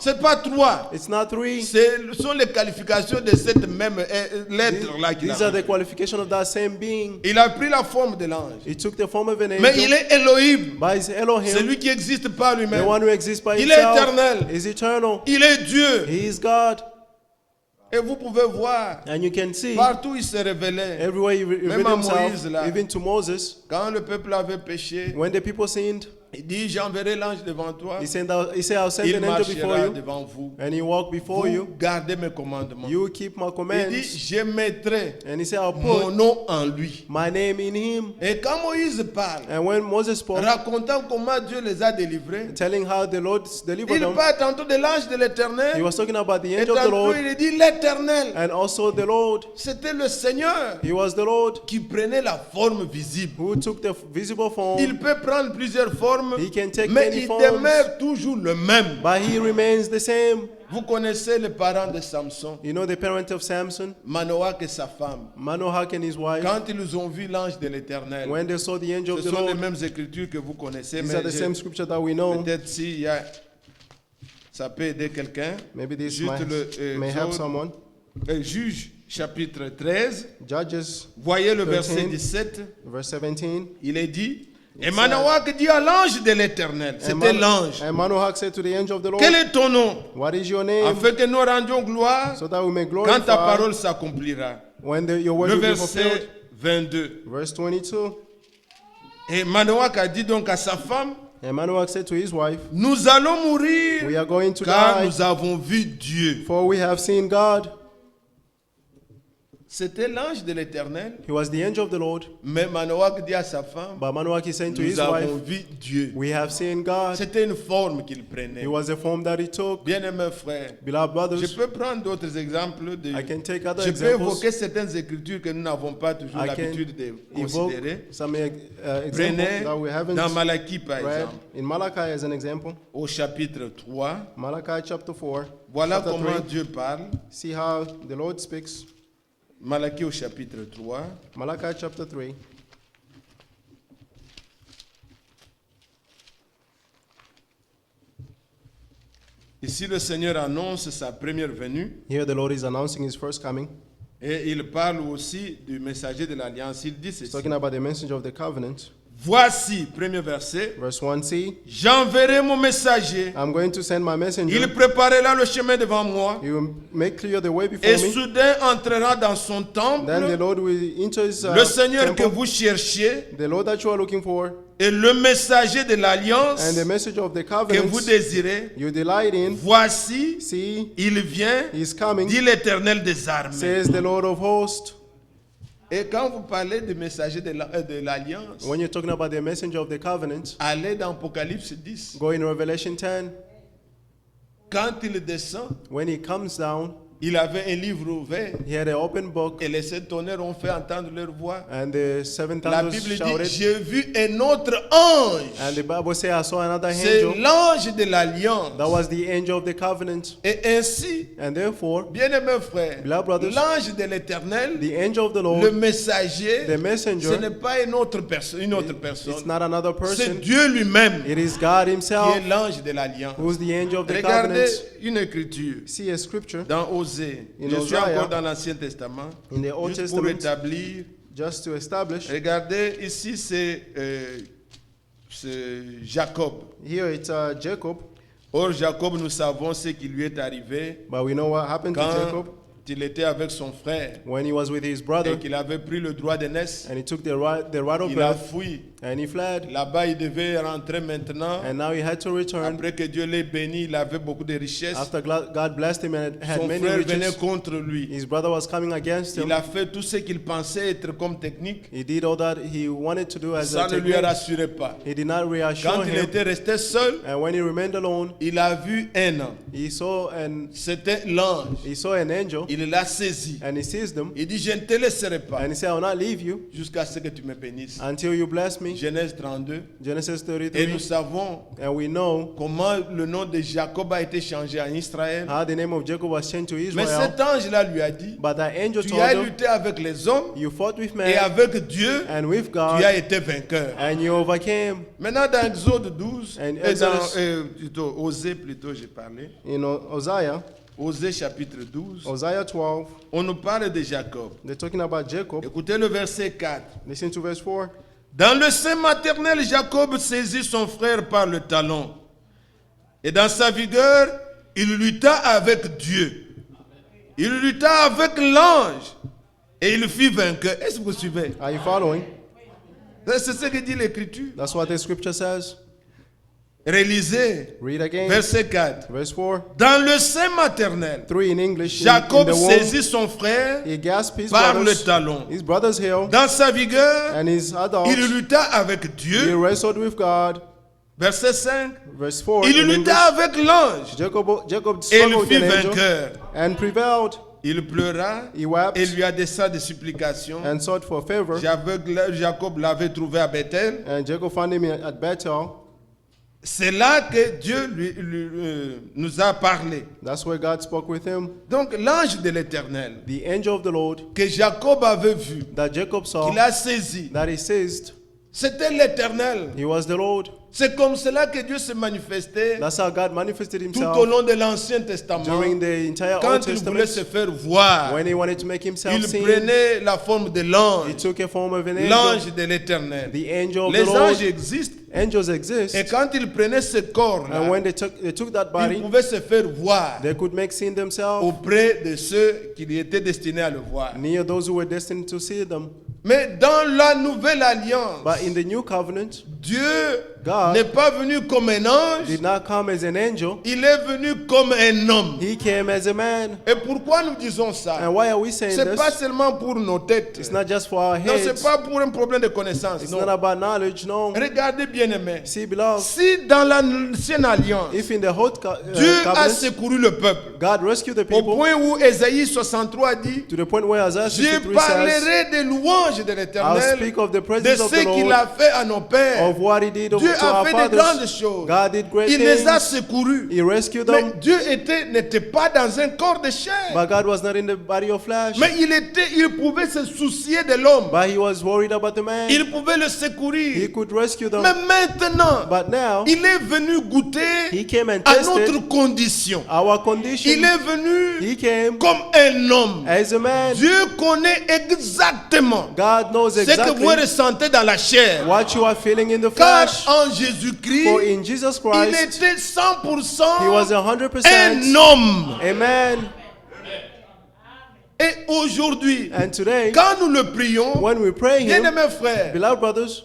C'est pas 3. It's not 3. Ce sont les qualifications de cette même lettre-là qu'il These are a. the qualifications of that same being. Il a pris la forme de l'ange. He took the form of an Mais il angel. est Elohim. But he's Elohim, Celui qui existe par the lui-même. one who exists by Il est himself. éternel. Is eternal. Il est Dieu. He is God. Et vous pouvez voir, And you can see partout il se révélait. everywhere he Même revealed à himself, Moïse, là. even to Moses. Quand le peuple avait péché, When the people sinned, il dit, j'enverrai l'ange devant toi. he said, I'll send Il an angel before marchera you, devant vous. and he walked before Vous you. gardez mes commandements. You keep my Il dit, commands. je mettrai And he said, I'll mon put nom en lui. my name in him. Et quand Moïse parle, And when Moses spoke, racontant comment Dieu les a délivrés, telling how the Lord delivered il them, parle tantôt de l'ange de he l'éternel, was talking about the et angel of the tantôt Lord il dit l'éternel. and also the Lord. C'était le Seigneur He was the Lord qui prenait la forme visible. who took the visible form. Il peut prendre plusieurs formes, He can take mais many il forms, demeure toujours le même. but he remains the same. Vous connaissez les parents de Samson, You know the parent of Samson, Manoach et sa femme. Manoach and his wife, Quand ils ont vu l'ange de l'éternel, when they saw the angel of ce the sont les Lord, mêmes écritures que vous connaissez, these mais are the same scripture that we know. peut-être s'il y a, ça peut aider quelqu'un. Maybe this Juste may help autres- someone. Juge chapitre 13, Judges, voyez le verset 13. 17, verse 17. il est dit, et Manoach dit à l'ange de l'éternel, c'était l'ange, And Manoach said to the angel of the Lord, quel est ton nom? what is your name? Afin que nous rendions gloire So that we may quand ta glorify parole s'accomplira. when your word Le will be verset fulfilled. 22. Verse 22. Et Manoach a dit donc à sa femme, And Manoach said to his wife, nous allons mourir we are going to car die, nous avons vu Dieu. for we have seen God. C'était l'ange de l'éternel, He was the angel of the Lord. mais Manoach dit à sa femme, But Manoach is saying to nous his avons wife, vu Dieu. we have seen God. C'était une forme qu'il prenait. It was a form that he took. Bien-aimés frères, Beloved je brothers, peux prendre d'autres exemples. I can take other Je peux examples. évoquer certaines écritures que nous n'avons pas toujours I can l'habitude de evoke considérer. some examples Prenez that we haven't dans Malachie par read. exemple, In Malachi as an example, au chapitre 3, Malachi chapter 4, voilà chapter comment 3, Dieu parle. see how the Lord speaks. Malachie au chapitre 3. Malachi chapter 3. Ici, le Seigneur annonce sa première venue Here the Lord is announcing his first coming. et il parle aussi du messager de l'Alliance. Il dit He's ceci. talking about the messenger of the covenant. Voici, premier verset, Verse 1c, j'enverrai mon messager. I'm going to send my messenger. Il préparera le chemin devant moi He will make clear the way before et me. soudain entrera dans son temple. Then the Lord will enter his Le Seigneur que temple. vous cherchiez The Lord that you are looking for et le messager de l'Alliance and the messenger of the que covenant vous désirez. you delight in. Voici, See, il vient, he is coming, dit l'Éternel des armées. says the Lord of hosts. Et quand vous parlez du messager de l'Alliance, When you're talking about the messenger of the covenant, allez dans Apocalypse 10. go in Revelation 10. Quand il descend, When he comes down, il avait un livre ouvert he had an open book, et les sept tonnerres ont fait entendre leur voix. and the seven La thunders Bible dit, shouted, j'ai vu un autre ange. and the Bible says, I saw another C'est angel. l'ange de l'Alliance. That was the angel of the covenant. Et ainsi, And therefore, bien-aimés frères, Beloved brothers, l'ange de l'Éternel, the angel of the le Lord, messager, the messenger, ce n'est pas une autre personne. it's Personne. not another C'est person. Dieu lui-même It is God qui himself est l'ange de l'Alliance. who is the angel of the Regardez covenant. une écriture See a scripture dans Osée. In Je suis Hosea, encore dans l'Ancien Testament. in the Old Juste pour Testament, établir. just to establish. Regardez, ici c'est Jacob. Here it's Jacob, Or, Jacob, nous savons ce qui lui est arrivé but we know what happened to Jacob quand il était avec son frère when he was with his et brother qu'il avait pris le droit d'aînesse. and he took the right of Il a birth fui. and he fled. Là-bas, il devait rentrer maintenant. And now he had to return Après que Dieu l'ait béni, il avait beaucoup de richesses. after God blessed him and had Son many frère venait riches. contre lui. His brother was coming against him. Il a fait tout ce qu'il pensait être comme technique. He did all that he wanted to do as Ça a ne lui technique. rassurait pas. He did not reassure Quand il him. était resté seul, And when he remained alone, il a vu un an. he saw C'était l'ange. an angel Il l'a saisi. and he seized him Il dit, je ne te laisserai pas and he said, I will not leave you jusqu'à ce que tu me bénisses. until you bless me. Genèse 32. Genesis Et nous 33, savons and we know comment le nom de Jacob a été changé en Israël. how the name of Jacob was changed to Mais Israel. cet ange-là lui a dit, But that angel tu told as him, lutté avec les hommes you fought with et man avec Dieu, and with tu as God, été vainqueur. and you overcame. Maintenant dans Exode 12, And et dans Exodus- plutôt, Osée plutôt j'ai parlé, In Hosea, Osée chapitre 12, Hosea 12, on nous parle de Jacob. they're talking about Jacob. Écoutez le verset 4. Listen to verse 4. Dans le sein maternel, Jacob saisit son frère par le talon. Et dans sa vigueur, il lutta avec Dieu. Il lutta avec l'ange. Et il fut vainqueur. Est-ce que vous suivez? Are you following? C'est ce que dit l'Écriture. That's what the scripture says. Réalisez. Read again. Verset 4. Verse 4. Dans le sein maternel, 3 in English. In Jacob the womb, saisit son frère he gasped his par le brothers, talon. his brothers heel, Dans sa vigueur, and his adults. il lutta avec He Dieu. wrestled with God. Verset 5. Verse 4. Il in English, lutta avec l'ange. Jacob Et il struggled with fut an angel vainqueur. and prevailed. Il pleura He wept et lui adressa des supplications. and sought for favor. Jacob l'avait trouvé à Bethel. And Jacob found him at Bethel. C'est là que Dieu nous a parlé. That's where God spoke with him. Donc l'ange de l'Éternel The angel of the Lord que Jacob avait vu, that Jacob saw, qu'il a saisi, that he seized, c'était l'Éternel. he was the Lord. C'est comme cela que Dieu se manifestait That's how God manifested tout au himself long de l'Ancien Testament. during the entire Quand Old il voulait Testament. se faire voir, When he wanted to make himself il seen, prenait la forme de he l'ange, took a form of an angel. l'ange de l'Éternel. The angel of Les the Lord. anges existent. Angels exist. Et quand il prenait ce corps-là, And when they took that il body, pouvait se faire voir they could make seen themselves auprès de ceux qui étaient destinés à le voir. near those who were destined to see them. Mais dans la nouvelle alliance, But in the new covenant, Dieu God n'est pas venu comme un ange, did not come as an angel. il est venu comme un homme. He came as a man. Et pourquoi nous disons ça? And why are we saying C'est pas this? seulement pour nos têtes. It's not just for our Non, c'est heads. pas pour un problème de connaissance. It's Non. not about knowledge, no. Regardez bien aimé. See, beloved, Si dans l'ancienne alliance, if in the whole Dieu a covenant, secouru le peuple, God rescued the au people point où Ésaïe 63 dit, to the point where Isaiah je 63 says, parlerai des louanges de I'll l'Éternel, speak of the de presence of ce the qu'il Lord, a fait à nos pères. of what he did Dieu to a our fait de fathers. grandes choses. God did great Il les a things. secourus. He rescued Mais them. Dieu n'était pas dans un corps de chair. But God was not in the body of flesh. Mais il pouvait se soucier de l'homme. But he was worried about the man. Il pouvait le He secourir. could rescue them. Mais maintenant, But now, il est venu goûter he came and à tested notre condition. our condition. Il est venu He came comme un homme. as a man. Dieu connaît exactement God knows ce que vous exactly ressentez dans la chair. what you are feeling in the Car flesh. en For Jésus-Christ, in Jesus il Christ, était 100% he was un 100% homme. a man. Et aujourd'hui, And today, quand nous le prions, when we pray him, bien-aimés frères, beloved brothers,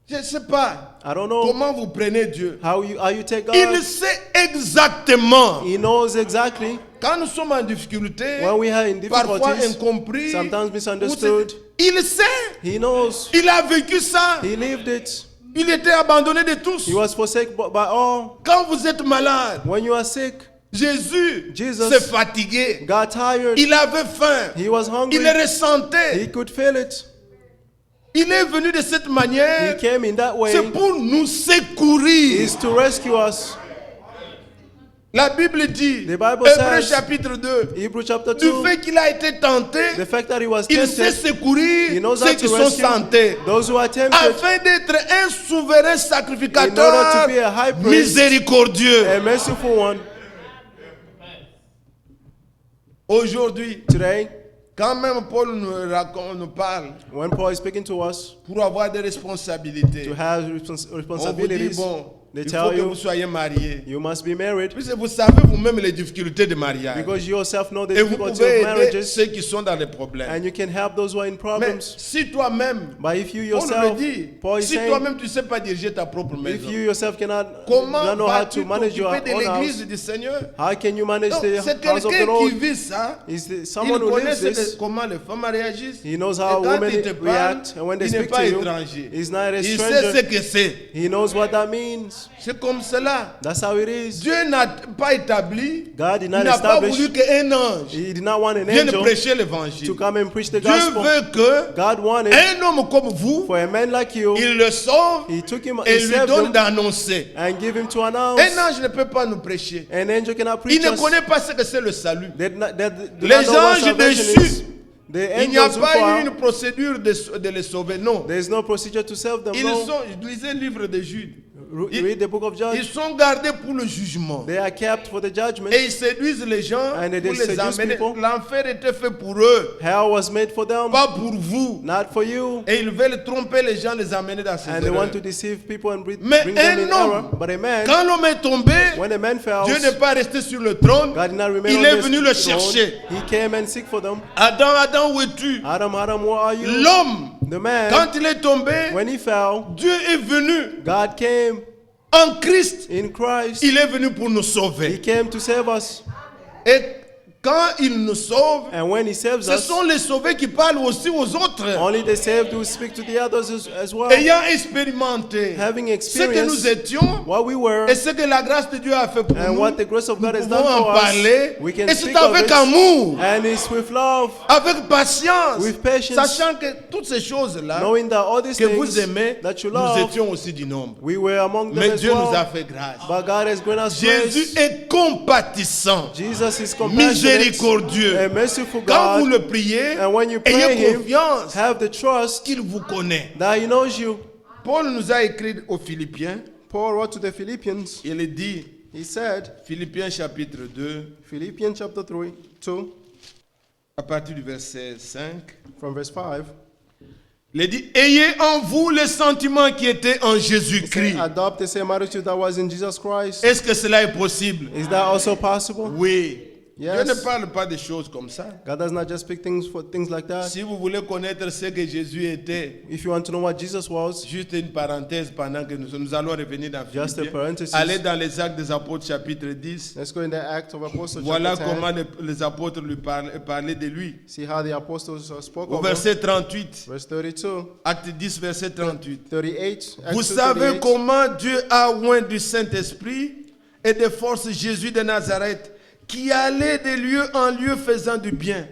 je ne sais pas I don't know comment vous prenez Dieu. how you take Il God. sait exactement. He knows exactly Quand nous sommes en difficulté, when we are in parfois difficulties, incompris, sometimes ou misunderstood. c'est- il sait. He knows. Il a vécu ça. He lived it. Il était abandonné de tous. He was forsaken by all. Quand vous êtes malade, When you are sick, Jésus Jesus s'est fatigué. got tired. Il avait faim. He was hungry. Il le ressentait. He could feel it. Il est venu de cette He manière. came in that way. C'est pour nous secourir. Is to rescue us. La Bible dit, The Bible Hébreux says- chapitre 2, Hebrews chapter du 2. fait qu'il a été tenté, The fact that he was il sait tempted, he secourir knows ceux how qui to sont rescue tentés, those who are tempted, afin d'être un souverain in order sacrificateur to be a high priest, miséricordieux. a merciful one. Aujourd'hui, Today, quand même Paul nous parle when Paul is speaking to us pour avoir des responsabilités, to have on vous dit, responsibilities, bon, they il faut tell que you vous soyez mariés. you must be married Puisque vous savez vous-même les difficultés de mariage. because you yourself know the Et vous difficulty pouvez of aider marriages, ceux qui sont dans les problèmes. and you can help those who are in Mais problems. si toi-même, But if you on nous le yourself, dit, Paul is si saying, toi-même tu ne sais pas diriger ta propre if maison, you yourself cannot comment don't know how vas-tu to manage your t'occuper de own l'église house, du Seigneur? how can you manage Donc, the c'est house of the quelqu'un qui Lord? vit ça. Is Il someone who connaît lives this. comment les femmes réagissent. He knows Et how quand women il te parle, react, and when they il n'est speak pas to you, étranger. he's not a Il sait ce stranger. que c'est. He knows what that means. is. C'est comme cela. That's how it is. Dieu n'a pas établi, God did il not n'a pas establish, voulu qu'un ange He did not want an vienne angel prêcher to l'évangile. come and preach the Dieu gospel. veut que God wanted un homme comme vous, for a man like you, il le sauve He took him, et He lui saved donne him, d'annoncer. and give him to announce. Un ange ne peut pas nous prêcher. An angel cannot Il preach ne us. connaît pas ce que c'est le salut. They do Les not know what anges salvation déchus, is. The il n'y a angels who pas eu fall, une procédure de les sauver, non. there is no procedure to save them. No. Lisez le livre de Jude. Read the book of Ils Judges. sont gardés pour le jugement. They are kept for the judgment. Et ils séduisent les gens And they pour les seduce amener. people. L'enfer était fait pour eux, Hell was made for them, pas pour vous. not for you. Et ils veulent tromper les gens, les amener dans ces And they erreurs. want to deceive people and bring Mais them in un error. homme, But a man, quand l'homme est tombé, when a man falls, Dieu n'est pas resté sur le trône. God did not remain Il on est this venu le throne. chercher. He came and seek for them. Adam, Adam, où es-tu? Adam, Adam, where are you? L'homme, The man, quand il est tombé, when he fell, Dieu est venu God came en Christ. in Christ. Il est venu pour nous He sauver. came to save us. Et quand il nous sauve, And when he saves ce us, sont les sauvés qui parlent aussi aux autres. only the saved will speak to the others as well. Ayant expérimenté Having ce que nous experienced étions what we were et ce que la grâce de Dieu a fait pour and nous, what the grace of nous God has pouvons done en for us, parler. we can Et c'est speak of avec it. amour, And it's with love, avec patience, with patience, sachant que toutes ces choses-là knowing that all these que vous things aimez, that you nous love, étions aussi du nombre. we were among them Mais as Dieu nous a well. fait grâce. But God has given us Jésus grace. est compatissant, Jesus is compassionate miséricordieux. and merciful Quand vous God. le priez, And when you pray ayez Him, confiance have the trust qu'il vous connaît. that He knows you. Paul nous a écrit aux Philippiens, Paul wrote to the Philippians. il dit, He said, Philippiens chapitre 2, Philippians chapter 2, à partir du verset 5, from verse 5. il dit, ayez en vous le sentiment qui était en Jésus-Christ. Adopt the same attitude that was in Jesus Christ. Est-ce que cela est possible? Is that also possible? Oui. Yes. Dieu ne parle pas de choses comme ça. God does not just speak things for things like that. Si vous voulez connaître ce que Jésus était, If you want to know what Jesus was, juste une parenthèse pendant que nous allons revenir dans Just a Philippiens. parenthesis. Allez dans les Actes des Apôtres chapitre 10. let's go in the Act of Apostles Voilà chapter 10. comment les apôtres lui parlaient de lui. See how the apostles spoke Au of him. verset 38. Verse 32, Acte 10, verset 38. 38. Acts Vous 2, savez 38. comment Dieu a oint du Saint-Esprit et de force Jésus de Nazareth, qui allait de lieu en lieu faisant du bien,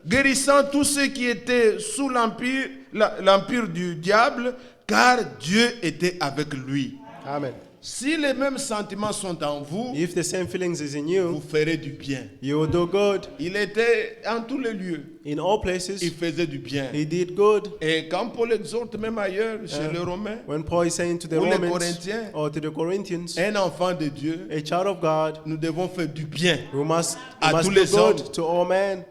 guérissant tous ceux qui étaient sous l'empire du diable, car Dieu était avec lui. Amen. Si les mêmes sentiments sont en vous, If the same feelings is in vous you, ferez du bien. you will do good. Il était en tous les lieux. In all places, Il faisait du bien. he did good. Et quand Paul exhorte même ailleurs, chez les Romains, When Paul is saying to the Ou les Romans Corinthiens. or to the Corinthians, un enfant de Dieu, a child of God, nous devons faire du bien. we must À tous do les good hommes. to all men.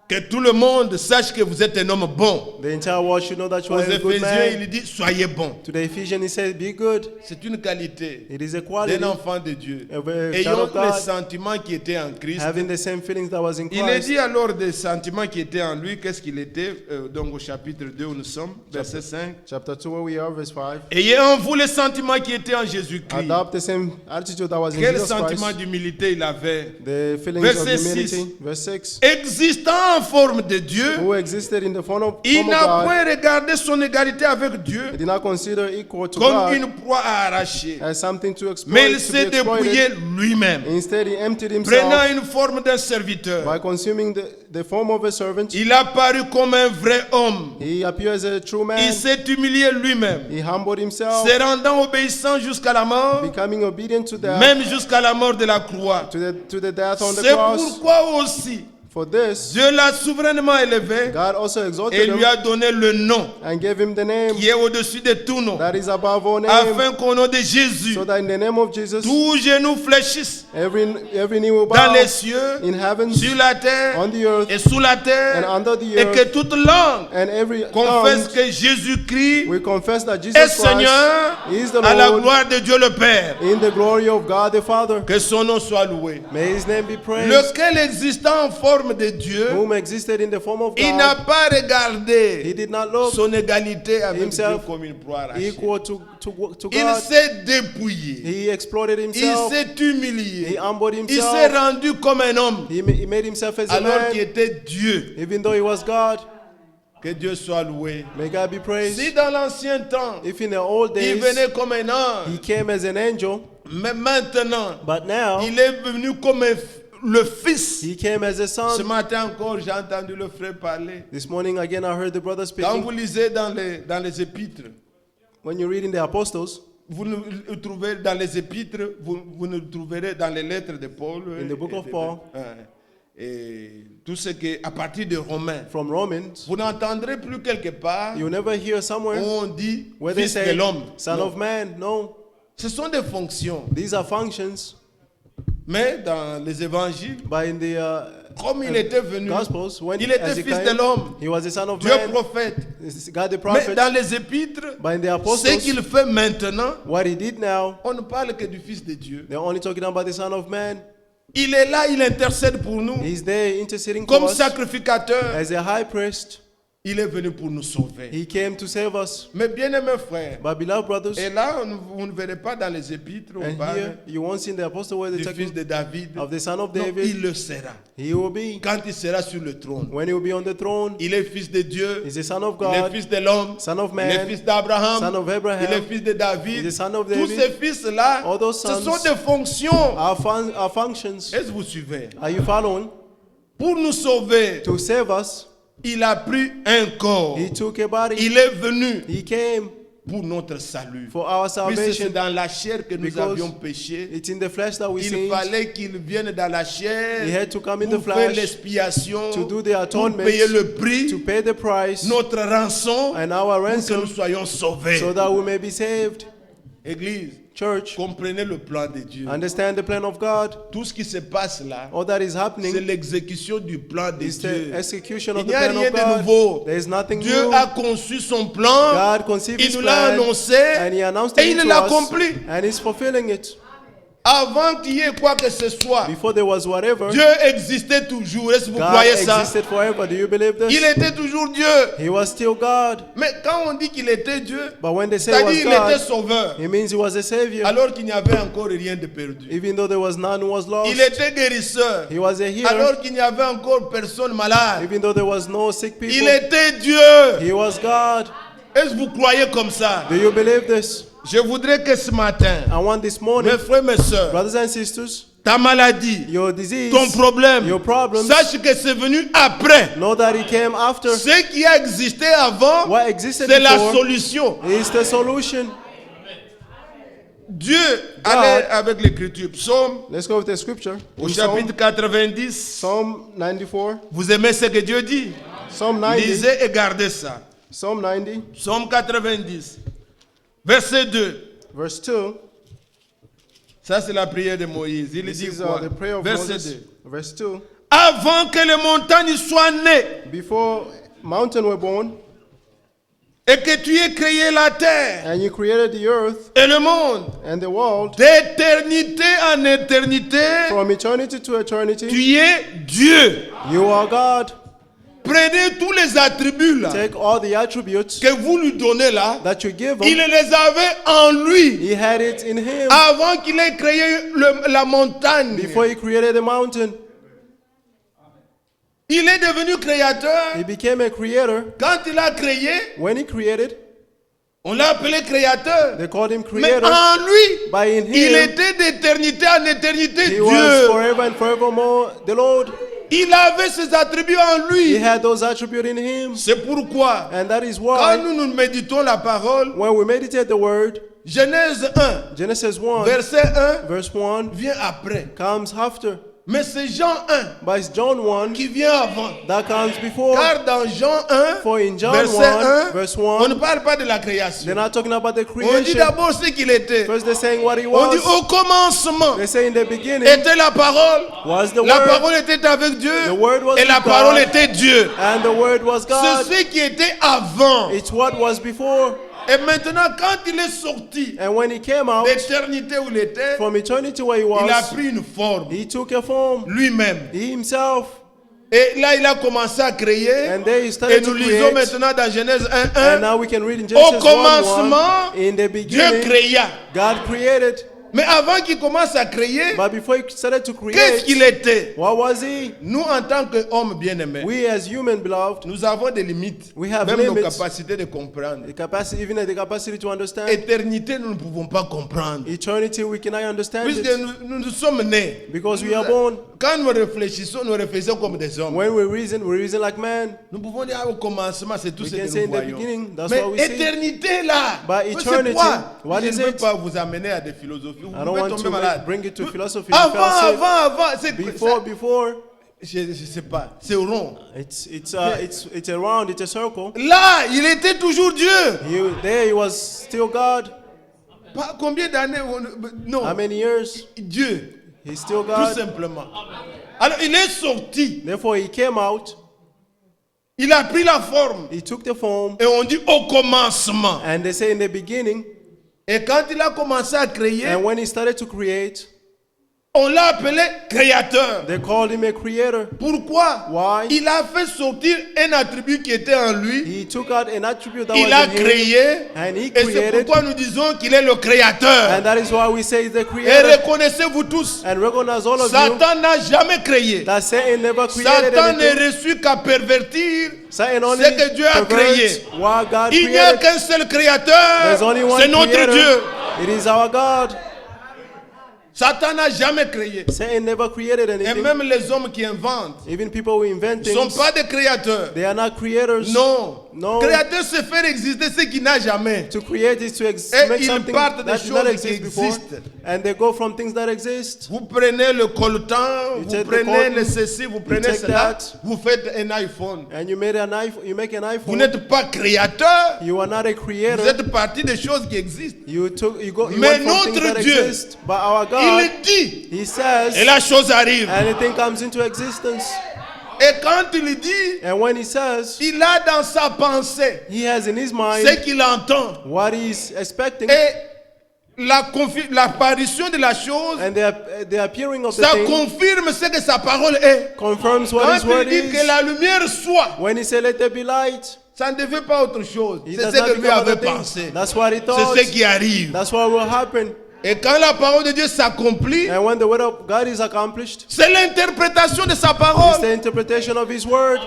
Que tout le monde sache que vous êtes un homme bon. The entire world should know that you Aux are a good Éphésiens, man. il dit soyez bons. To the Ephesians, he said, be good. C'est une qualité It is a quality d'un enfant de Dieu. of a child Ayons of les God, sentiments qui étaient en Christ. having the same feelings that was in Il est Christ. dit alors des sentiments qui étaient en lui. Qu'est-ce qu'il était? Donc au chapitre 2 où nous sommes, verset 5. Chapter 2, where we are, verse 5. Ayez en vous les sentiments qui étaient en Jésus-Christ. Adopt the same attitude that was in Quel Jesus sentiment Christ. d'humilité il avait? The feelings Verset of humility. 6. Verse 6. Existant en forme de Dieu, Who existed in the form of il n'a God. point regardé son égalité avec Dieu He did not consider equal to comme God une proie à arracher, as something to exploit, mais il to be s'est dépouillé exploited. lui-même, Instead, he emptied prenant himself une forme d'un serviteur. by consuming the form of a servant. Il a paru comme un vrai homme. He appeared as a true Il man. s'est humilié lui-même, He humbled himself, se rendant obéissant jusqu'à la mort, becoming obedient to death, même jusqu'à la mort de la croix. to the death on the C'est cross. pourquoi aussi For this, Dieu l'a souverainement élevé God also et exalted lui him a donné le nom and gave him the name qui est au-dessus de tout nom, that is above all name, afin qu'au nom de Jésus, so that in the name of Jesus, tous genoux fléchissent every knee will dans bow les cieux, in heaven, sur la terre on the earth, et sous la and terre, under the et que earth, toute langue and every confesse tongue que Jésus-Christ we confess that Jesus est Christ Seigneur is the à la Lord, gloire de Dieu le Père. in the glory of God the Father. Que son nom soit loué. May his name be praised. Lequel existant en forme de Dieu, Whom existed in the form of il n'a God, pas he regardé did not look son égalité avec Dieu himself comme une proie arrachée. equal to Il God. s'est dépouillé. He exploited Il himself. s'est He humilié. humbled Il s'est himself. rendu comme un homme He made himself as a alors qu'il man, était Dieu. even though he was God. Que Dieu soit loué. May God be praised. Si dans l'ancien temps, If in the old il days venait comme un ange, he came as an angel, mais maintenant, but now il est venu comme le Fils. he came as a Ce son. matin encore, j'ai entendu le frère parler. This morning again I heard the brother Quand vous speaking. lisez dans les épîtres, When you read in the Apostles, vous le trouvez dans les épîtres, vous ne le trouverez dans les lettres de Paul. In the book of Paul. Et tout ce qui est à partir de Romains. from Romans, Vous n'entendrez plus quelque part you never hear où somewhere on dit where they fils de say l'homme. son Non. of man. No, Ce sont des fonctions. these are functions. Mais dans les évangiles, But in the comme il était venu, Gospels, when il était as he fils de came, l'homme, he was the son of Dieu man, prophète. God the Mais prophet. dans les épîtres, But in the ce Apostles, qu'il fait maintenant, what he did now, on ne parle que du Fils de Dieu. they're only talking about the son of man. Il est là, il intercède pour nous. He's there interceding for Comme us sacrificateur, as a high priest. il est venu pour nous sauver. He came to save us. Mes bien-aimés frères, But beloved brothers, et là, vous ne verrez pas dans les épîtres, on and parle here you won't see in the Apostle where du they're Fils talking de David. of the son of Non, David. il le sera. He will be. Quand il sera sur le trône, When he will be on the throne, il est fils de Dieu, he's the son of il est God, fils de l'homme, son of il est man, fils d'Abraham, son of Abraham, il est fils de David. he's the son of Tous David. ces fils-là, All those ce sons sont des fonctions. our functions. Est-ce que vous suivez? Are you following? Pour nous sauver, To save us, il a pris un corps. he took a body. Il est venu He came pour notre salut. for our Puisque c'est salvation. dans la chair que nous Because avions péché, It's in the flesh that we il sinned. fallait qu'il vienne dans la chair He had to come in pour the faire flesh l'expiation, to do the pour atonement, payer le prix, to pay the price notre rançon, and our pour que ransom nous soyons sauvés. so that we may be saved. Église, Church, comprenez le plan de Dieu. understand the plan of God. Tout ce qui se passe là, All that is c'est happening l'exécution du plan de is Dieu. the execution Il of n'y the a plan rien of de God. nouveau. There is nothing Dieu new. a conçu son plan, God conceived il his nous l'a plan annoncé and he announced et it il to l'a us accompli. and he's fulfilling it. Avant qu'il y ait quoi que ce soit, Before there was whatever, Dieu existait toujours. Est-ce que vous God croyez ça? existed forever. Do you believe Il this? était toujours Dieu. He was still God. Mais quand on dit qu'il était Dieu, But when they say he was c'est-à-dire qu'il était God, sauveur, it means he was a savior. alors qu'il n'y avait encore rien de perdu. Even though there was none who was lost, Il était guérisseur, he was a healer. alors qu'il n'y avait encore personne malade. Even though there was no sick Il people, était Dieu. he was God. Est-ce que vous croyez comme ça? Do you believe this? Je voudrais que ce matin, I want this morning, mes frères, mes soeurs, brothers and sisters, ta maladie, your disease, ton problème, your problems, sache que c'est venu après. know that he came after. Ce qui a existé avant, What existed c'est la before solution. is the solution. Dieu allait avec l'écriture. Psaume, Let's go with the scripture. au In chapitre 90. Psalm 94. Vous aimez ce que Dieu dit? Psalm 90. Lisez et gardez ça. Psalm 90, Psaume 90. Verset 2. verse 2. Ça, c'est la prière de Moïse. Il This dit is quoi? the prayer of Verset Moses. 2. Verse 2. Avant que les montagnes soient nées Before mountains were born, et que tu aies créé la terre and you created the earth et le monde, and the world, d'éternité en éternité, from eternity to eternity, tu es Dieu. you are God. Prenez tous les attributs là, Take all the attributes que vous lui donnez là, that you give il him. les avait en lui He had it in him avant qu'il ait créé la montagne. before he created the mountain. Il est devenu créateur. He became a creator. Quand il a créé, When he created, on l'a appelé créateur. they called him Mais creator. en lui, But in il him, était d'éternité en éternité he was Dieu. forever and forevermore the Lord. Il avait ses attributs en He lui. had those attributes in him. C'est pourquoi, And that is quand why, nous méditons la parole, when we meditate the word, Genèse 1, Genesis 1, verset 1, verse 1, vient après. comes after. Mais c'est Jean 1 But it's John 1 qui vient avant. that comes before. Car dans Jean 1, For in John verset 1, 1, verse on ne 1, parle pas de la they're création. not talking about the On dit creation. d'abord ce qu'il était. First they're saying what he On dit was. au commencement They say in the beginning était la parole. was the La word, parole était avec Dieu. The word was Et la with parole God. était Dieu. and the word was C'est God. ce qui était avant. It's what was before. Et maintenant, quand il est sorti And when he came out d'éternité où il était, from eternity where he il a was, pris une forme he took a form. lui-même. He himself. Et là, il a commencé à créer. And there he Et started nous to lisons create. maintenant dans Genèse And 1:1. now we can read in Au Genesis 1:1. commencement, In the Dieu beginning, créa. God created. Mais avant qu'il commence à créer, But before he started to qu'est-ce qu'il create, était? what was he? Nous, en tant qu'hommes bien-aimés, We as human, beloved, nous avons des limites, We have même nos limits. capacités de comprendre. the capacity, even the capacity to understand. Éternité, nous ne pouvons pas comprendre. Eternity, we cannot understand Puisque it nous sommes nés. because we are born. Quand nous réfléchissons comme des hommes. When we reason like man. Nous pouvons dire au commencement, c'est tout We ce can que say nous in the voyons. beginning, that's Mais what we see. éternité là, But c'est eternity, quoi? what Je is ne veux it? pas vous amener à des philosophies. Vous I don't pouvez want tomber to malade. bring it to philosophy. You fell sick. Avant, c'est Before, je ne sais pas, c'est rond. it's a round, it's a circle. Là, il était toujours Dieu. There he was still God. Pas combien d'années? Non, How many years? Dieu, He's still tout God. simplement. Alors, il est sorti. Therefore, he came out. Il a pris la forme. He took the form, Et on dit au commencement. and they say in the beginning, Et quand il a commencé à créer, and when he started to create, on l'a appelé créateur. they called him a creator. Pourquoi? Why? Il a fait sortir un attribut qui était en lui. He took out an attribute that Il was a in him, créé. and he Et c'est created, pourquoi nous disons qu'il est le créateur. and that is why we say he's the Et creator. reconnaissez-vous tous, And recognize all of you Satan n'a jamais créé. that Satan never created Satan n'est anything. reçu qu'à pervertir Satan only ce que Dieu a créé. perverts what God Il n'y a created. qu'un seul créateur, There's only one c'est notre creator. Dieu. It is our God. Satan n'a jamais créé. Satan never created Et anything. même les hommes qui inventent Even people who invent ne sont things, pas des créateurs. they are not creators. Non. No. Créateur, c'est faire exister ce qui n'a jamais. To create is to Et make ils something partent des that did choses not qui exist before. existent. And they go from things that exist. Vous prenez le coltan, You vous take the prenez cotton, le ceci, vous prenez take cela, that. vous faites un iPhone. And you make an Vous iPhone. n'êtes pas créateur, You are not a vous creator. êtes partie des choses qui existent. You Mais went from things notre that Dieu, exist. But our Il God, dit, He says, et la chose arrive. anything comes into existence. Et quand il dit, And when He says, il a dans sa pensée He has in His ce mind qu'il entend. what He's expecting. Et l'apparition de la chose, And the appearing of the ça thing confirme ce que sa parole est. confirms what His Quand word il dit que is. la lumière soit, When He said, let there be light, ça ne devait pas autre chose. He C'est does ce not que lui become avait other things. pensé. That's what He thought. C'est ce qui arrive. That's what will happen. Et quand la parole de Dieu s'accomplit, And when the word of God is accomplished, c'est l'interprétation de sa it's parole. the interpretation of His word.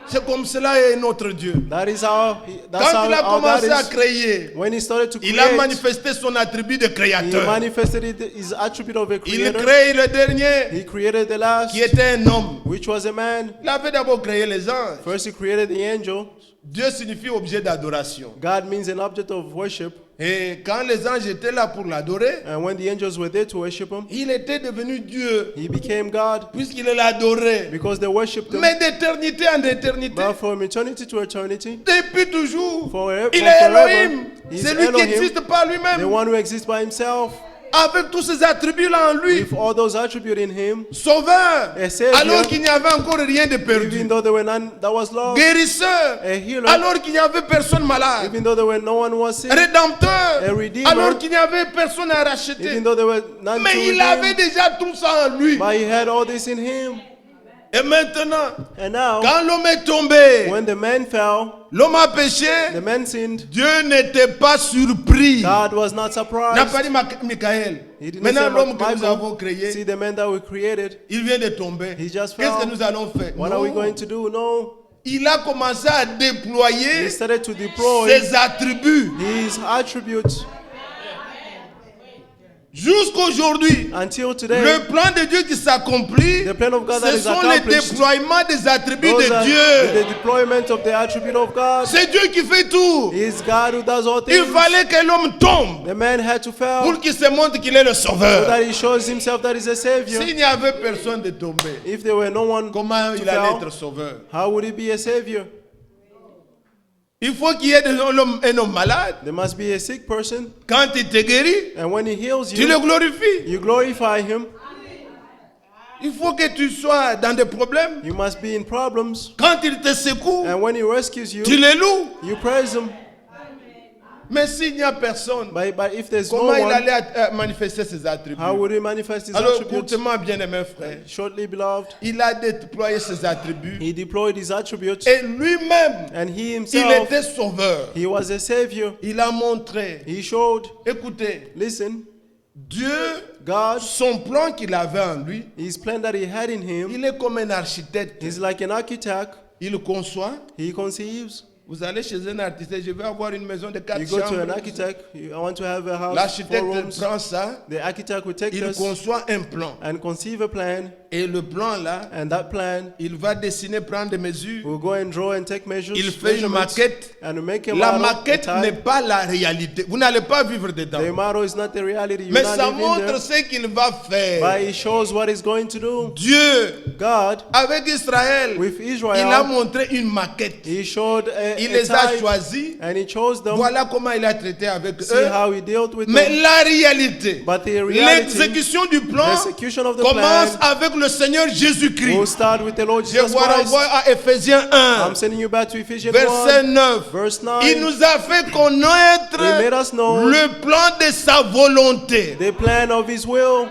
C'est comme cela est notre Dieu. That is how Quand il a our God commencé à is. créer, When He started to il a create, manifesté son attribut de He créateur. manifested His attribute of a Il creator. crée le dernier, He created the last, qui était un homme. which was a man. Il avait d'abord créé les anges. First He created the angel. Dieu signifie objet d'adoration. God means an object of worship. Et quand les anges étaient là pour l'adorer, And when the angels were there to worship Him, il était devenu Dieu, He became God puisqu'il l'adorait. because they worshipped Him. Mais d'éternité en éternité, But from eternity to eternity, depuis toujours, forever, il from est forever, Elohim. He's C'est lui qui Elohim, n'existe pas the lui-même. one who exists by Himself, Avec tous ces attributs-là en lui. with all those attributes in Him, Sauveur, A savior. alors qu'il n'y avait encore rien de perdu. even though there were none that was lost, Guérisseur, a healer, alors qu'il n'y avait personne malade. even though there were no one who was sick, Rédempteur, A redeemer. alors qu'il n'y avait personne à racheter. even though there were none to Mais il avait redeem, déjà tout ça en lui. but He had all this in Him. Et maintenant, And now, quand l'homme est tombé, when the man fell, l'homme a péché, the man sinned, Dieu n'était pas surpris. God was not Il n'a surprised. pas dit Michael. He didn't Maintenant, say, l'homme que nous Michael, avons créé, see the man that we created, il vient de tomber. he just Qu'est-ce que fell. nous allons faire? What Non. are we going to do? No. Il a commencé à déployer He started to deploy ses attributs. His attributes. Jusqu'aujourd'hui, Until today, le plan de Dieu qui s'accomplit, the plan of God that ce is sont les accomplished, déploiements des attributs those de are Dieu. the deployment of the attribute of God. C'est Dieu qui fait tout. It's God who does all Il things. fallait que l'homme tombe The man had to fail pour qu'il se montre qu'il est le so sauveur. that he shows himself that he's a savior. S'il n'y avait personne de tomber, If there were no one comment to il allait fail, être sauveur? how would he be a savior? Il faut qu'il y ait un homme malade. There must be a sick person, Quand il te guérit, and when he heals tu le you, glorifies. you glorify him. Il faut que tu sois dans des problèmes. You must be in problems, Quand il te secoue, and when he rescues you, tu le loues. you praise him. Mais s'il n'y a personne, But if there's no comment il one, allait manifester ses attributs? how would he manifest his Alors, attributes? courtement, bien-aimé frère, Shortly, beloved, il a déployé ses attributs. he deployed his attributes, Et lui-même, and he il himself, était sauveur. he was a savior. Il a montré. He showed, Écoutez, listen, Dieu, God, son plan qu'il avait en lui, his plan that he had in him, il est comme un architecte. he's like an architect. Il conçoit. He conceives. Vous allez chez un artiste, je vais avoir une maison de 4 You go to an chambres. architect, I want to have a house, 4 L'architecte rooms. prend ça, The architect will take il this conçoit un plan. and conceive a plan, Et le plan là, and that plan il va dessiner, prendre des mesures. will go and draw and take measures, Il fait une measurements, maquette. and make a La model, maquette a n'est type. pas la réalité. Vous n'allez pas vivre dedans. The model is not the reality. You Mais not ça live in montre there, ce qu'il va but faire. it shows what he's going to do. Dieu, God, avec Israël, with il a Israel, montré une maquette. he showed Il a les a type, choisis. and he chose them. Voilà comment il a traité avec See eux. how he dealt with Mais them. la réalité, But the reality, l'exécution du plan the execution of the commence plan avec le Seigneur will Jésus-Christ. start with the Lord Je Jesus vous renvoie Christ. à Éphésiens 1, I'm sending you back to Ephesians verset 1, 9. verse 9. Il nous a fait connaître He made us know le plan de sa volonté the plan of his will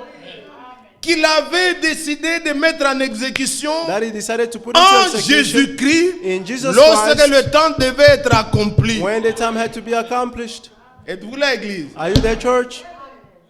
qu'il avait décidé de mettre en exécution that he decided to put en into execution Jésus-Christ in Jesus lorsque Christ le temps devait être accompli. when the time had to be accomplished. Êtes-vous là, Église? Are you there, church?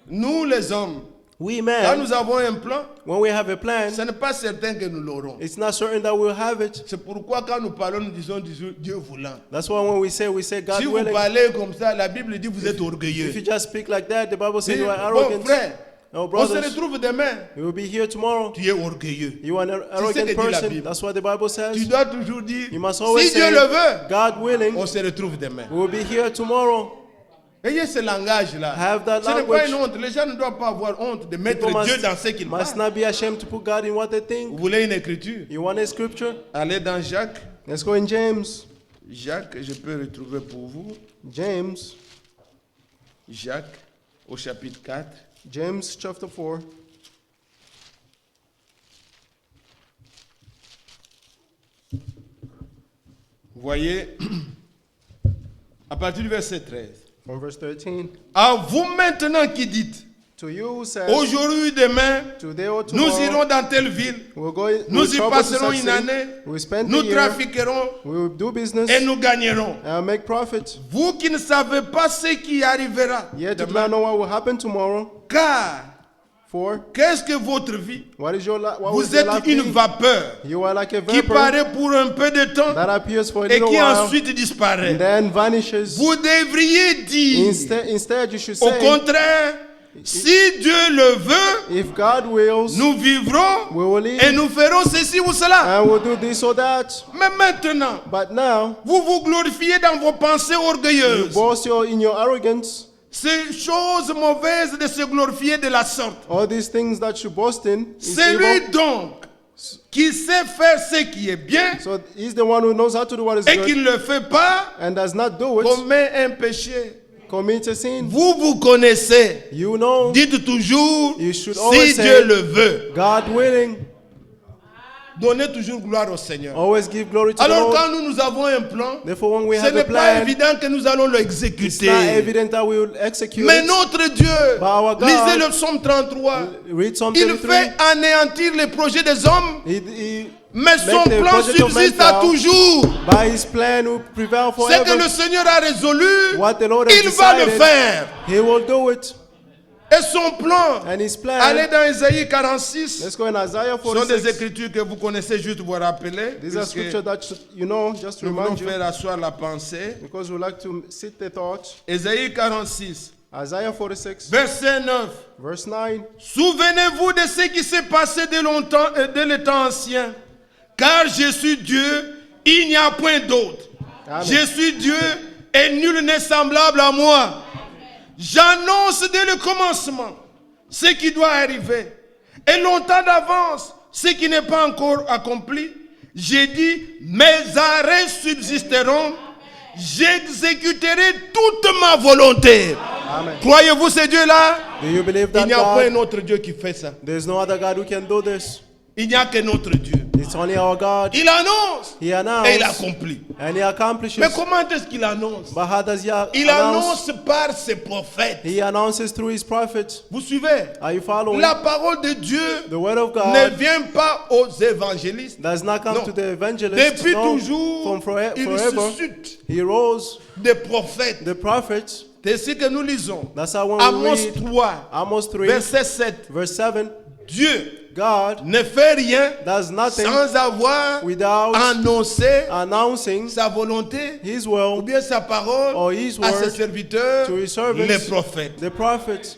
Nous, les hommes, We quand men, nous avons un plan, when we have a plan, ce n'est pas certain que nous l'aurons. it's not certain that we'll have it. C'est pourquoi quand nous parlons, nous disons Dieu voulant. That's why when we say God Si vous willing. parlez comme ça, la Bible dit vous êtes If you orgueilleux. just speak like that, the Bible says Dis, you are bon arrogant. frère, No, on se brothers, retrouve demain. you will be here tomorrow. Tu es orgueilleux. You are an que arrogant dit la person. Bible. That's what the Bible Tu says. dois toujours dire, You must always si Dieu say, le veut, God willing, on se retrouve demain. we will be here tomorrow. Ayez ce langage-là. Have that Ce n'est pas language. une honte. Les gens ne doivent pas avoir honte de mettre People Dieu dans ce qu'ils must parlent. not be ashamed to put God in what they think. Vous voulez une écriture? You want a scripture? Allez dans Jacques. Let's go in James. Jacques, je peux retrouver pour vous. James. Jacques, au chapitre 4. James chapter 4. Vous voyez, à partir du verset 13. From verse 13. À vous maintenant qui dites, To you who says, aujourd'hui, demain, today or nous tomorrow, irons dans telle ville, we'll go, we'll nous y travel to passerons such une city, année, we'll spend nous the year, trafiquerons we'll do business, et nous gagnerons. and make profit. Vous qui ne savez pas ce qui arrivera Yet you do demain, not know what will happen tomorrow. car For qu'est-ce que votre vie? what is your what will Vous your êtes life une be? vapeur You are like a qui vapor paraît pour un peu de temps that appears for a et little qui while ensuite disparaît. and then vanishes. Vous devriez dire, Instead, you should au say, contraire, si Dieu le veut, if God wills, nous vivrons we will et live nous ferons ceci ou cela. and we'll do this or that. Mais maintenant, But now, vous vous glorifiez dans vos pensées you orgueilleuses. boast in your arrogance. C'est chose mauvaise de se glorifier de la sorte. All these things that you boast in is C'est evil. lui donc qui sait faire ce qui est bien So he's the one who knows how to do what is et qui good ne le fait pas and does not do it, commet un péché. commit a sin. Vous vous connaissez. You know, Dites toujours, You should always si say- Dieu le veut. God willing, Donnez toujours gloire au Seigneur. always give glory to the Alors Lord. quand nous avons un plan, Therefore, when we ce have n'est a pas plan, évident que nous allons it's not l'exécuter. evident that we will execute Mais it. notre Dieu, But our God- lisez le psaume 33, Read Psalm il 33. fait anéantir les projets des hommes, He, mais son the plan project of subsiste man à fall. toujours. by his plan will prevail Ce que forever. le Seigneur a résolu, What the Lord has il va le decided, faire. he will do it. Et son plan, And his plan, allez dans Isaïe 46, let's go in Isaiah ce sont des 46. écritures que vous connaissez, juste vous rappeler, These are puisque scriptures that you know, just to nous voulons remind you, faire asseoir la pensée. because we like to sit the thought. Isaïe 46, Isaiah 46, verset 9. verse 9. Souvenez-vous de ce qui s'est passé dès longtemps, dès le temps ancien. Car je suis Dieu, il n'y a point d'autre. Amen. Je suis Dieu et nul n'est semblable à moi. J'annonce dès le commencement ce qui doit arriver. Et longtemps d'avance, ce qui n'est pas encore accompli. J'ai dit, mes arrêts subsisteront. J'exécuterai toute ma volonté. Amen. Croyez-vous ce Dieu-là? Do you believe Il that n'y a pas un God, autre Dieu qui fait ça. there's no other God who can do this? Il n'y a qu'un autre Dieu. It's only our God. Il annonce He et il announced accomplit. and he accomplishes. Mais comment est-ce qu'il annonce? But how does he Il announce? annonce par ses prophètes. He announces through his prophets. Vous suivez? Are you following? La parole de Dieu The word of ne God vient pas aux évangélistes. does not come Non. to the evangelists. Depuis No. toujours, From il forever, suscite he rose des prophètes the prophets C'est ce que nous lisons. That's how when we Amos read 3, Amos 3, verset 7. verse 7, Dieu God ne fait rien does nothing sans avoir without annoncé announcing sa volonté His ou will bien sa parole or His à ses word serviteurs, to His servants, les prophètes. the prophets.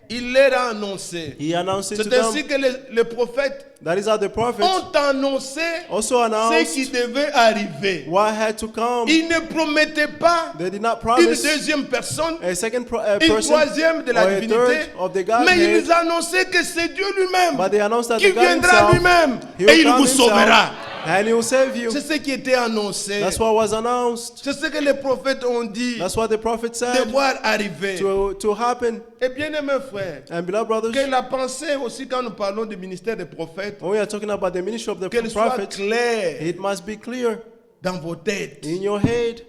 Il leur a annoncé. He announced it to C'est ainsi them. que les prophètes That is how the prophets ont annoncé also ce qui announced devait arriver. what had to come. Ils ne promettaient pas They did not une promise deuxième personne, a second une person troisième de or la a divinité, third of the mais ils Godhead, annonçaient que c'est Dieu lui-même but they announced that qui the God viendra Himself, lui-même He will et il come vous Himself, sauvera. and He will save you. C'est ce qui était annoncé. That's what was announced. C'est ce que les prophètes ont dit That's what the prophet said devoir arriver. to happen. Et bien aimés frères, And beloved brothers, que la pensée aussi quand nous parlons du ministère des prophètes, when we are talking about the ministry of the qu'elle soit prophet, claire it must be clear dans vos têtes. in your head.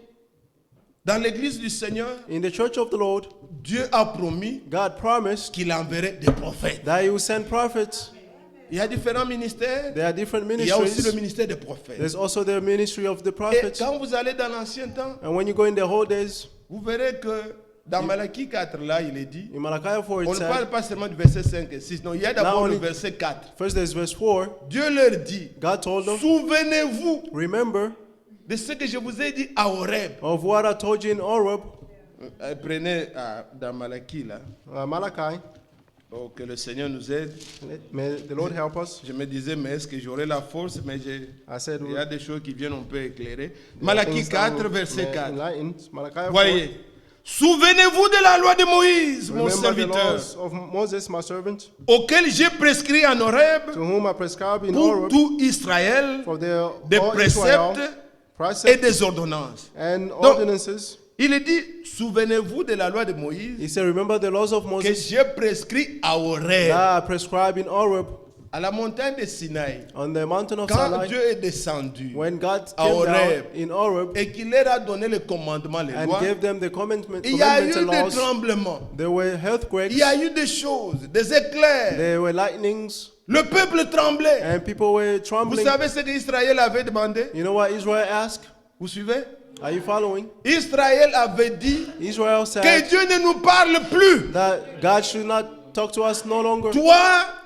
Dans l'église du Seigneur, In the church of the Lord, Dieu a promis God promised qu'il enverrait des prophètes. that He will send prophets. Il y a différents ministères. There are different Il y a aussi le ministries. ministère des prophètes. There's also the ministry of the Et prophets. quand vous allez dans l'ancien temps, And when you go in the old days, vous verrez que dans Malachie 4, là, il est dit, in Malachi 4 on it ne parle said, pas seulement du verset 5 et 6, non, il y a d'abord Not le only- verset 4. first there's verse 4, Dieu leur dit, God told them, souvenez-vous remember de ce que je vous ai dit à Horeb. of what I told you in Horeb, Prenez dans Malachie, là, Malachi. oh, que le Seigneur nous aide. May the Lord help us. Je me disais, mais est-ce que j'aurai la force? Mais I said, il y a des choses qui viennent, on peut éclairer. things Malachie that 4, will verset 4. enlighten. Malachi 4. Voyez. Souvenez-vous de la loi de Moïse, mon Remember the serviteur, laws of Moses, my servant, auquel j'ai prescrit en Horeb to whom I prescribed in pour Horeb tout Israël for their des all Israel, préceptes et precepts des ordonnances. and Donc, ordinances. il est dit, souvenez-vous de la loi de Moïse He said, remember the laws of que Moses j'ai prescrit à Horeb, that I prescribed in Horeb à la montagne de Sinaï. on the mountain of Quand Sinai. Dieu est descendu When God à came Horeb down in Horeb et qu'il leur a donné les commandements, les and lois, gave them the commandments il y a eu and des laws, tremblements, there were earthquakes, il y a eu des choses, des éclairs. there were lightnings, Le peuple tremblait. and people were Vous trembling. savez ce qu'Israël avait demandé? You know what Israel asked? Vous suivez? Are you following? Israël avait dit Israel que said Dieu ne nous parle plus. that God should not talk to us no longer. Toi,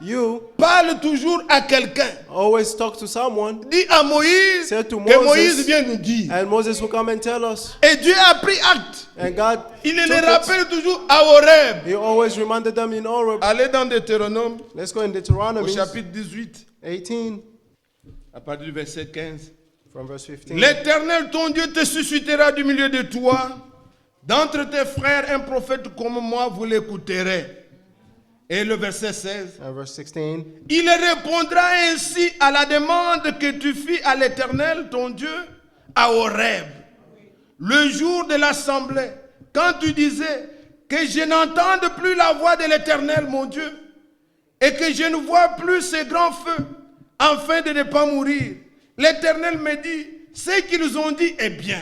You parle toujours à quelqu'un. always talk to someone, Dis à Moïse Say to que Moses, Moïse vient nous dire. and Moses will come and tell us. Et Dieu a pris acte. And God Il le took it. rappelle toujours à Horeb. He always reminded them in Horeb. Allez dans Deutéronome Let's go in au Deuteronomy chapitre 18, 18 à partir du verset 15. from verse 15. L'Éternel, ton Dieu, te suscitera du milieu de toi. D'entre tes frères, un prophète comme moi, vous l'écouterez. Et le verset 16. And verse 16. Il répondra ainsi à la demande que tu fis à l'Éternel, ton Dieu, à Horeb, le jour de l'assemblée, quand tu disais que je n'entende plus la voix de l'Éternel, mon Dieu, et que je ne vois plus ces grands feux, afin de ne pas mourir. L'Éternel me dit, ce qu'ils ont dit est bien.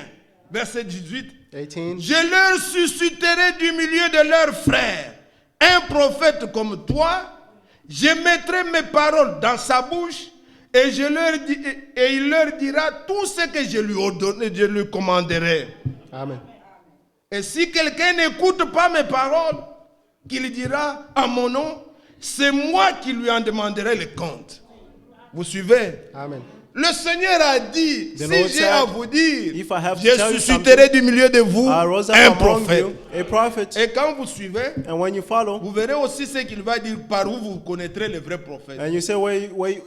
Verset 18. 18. Je leur susciterai du milieu de leurs frères un prophète comme toi. Je mettrai mes paroles dans sa bouche et, et il leur dira tout ce que je lui ordonne, je lui commanderai. Amen. Et si quelqu'un n'écoute pas mes paroles, qu'il dira à mon nom, c'est moi qui lui en demanderai le compte. Vous suivez? Amen. Le Seigneur a dit, The si Lord j'ai à said, vous dire, if I have to je tell you susciterai du milieu de vous I rose up un among prophète. you, a prophet. Et quand vous suivez, And when you follow, vous verrez aussi ce qu'il va dire, par où vous connaîtrez les vrais prophètes. and you say,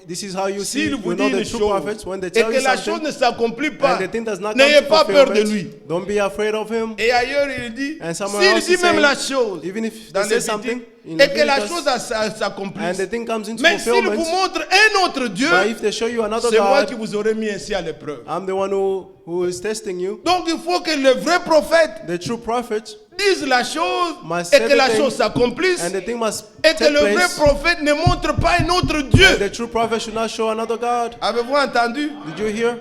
this is how you see, S'il you vous know dit the une true chose prophets. When they et tell que you la chose something, ne s'accomplit pas, and the thing does not come n'ayez to pas peur de fulfillment, lui. don't be afraid of him. Et ailleurs, il dit, And somewhere else s'il he's dit même saying, la chose even if dans they les say something in et que la Leviticus, chose and s'accomplisse. the thing comes into Mais s'il vous fulfillment, montre un autre Dieu, but if they show you another c'est moi qui God, vous aurais mis ainsi à l'épreuve. I'm the one who is testing you. Donc il faut que le vrai prophète The true prophet, dise la chose Must et say que the la thing, chose s'accomplisse and the thing must et que take le vrai place. prophète ne montre pas un autre Dieu. The true prophet should not show another God. Avez-vous entendu? Did you hear?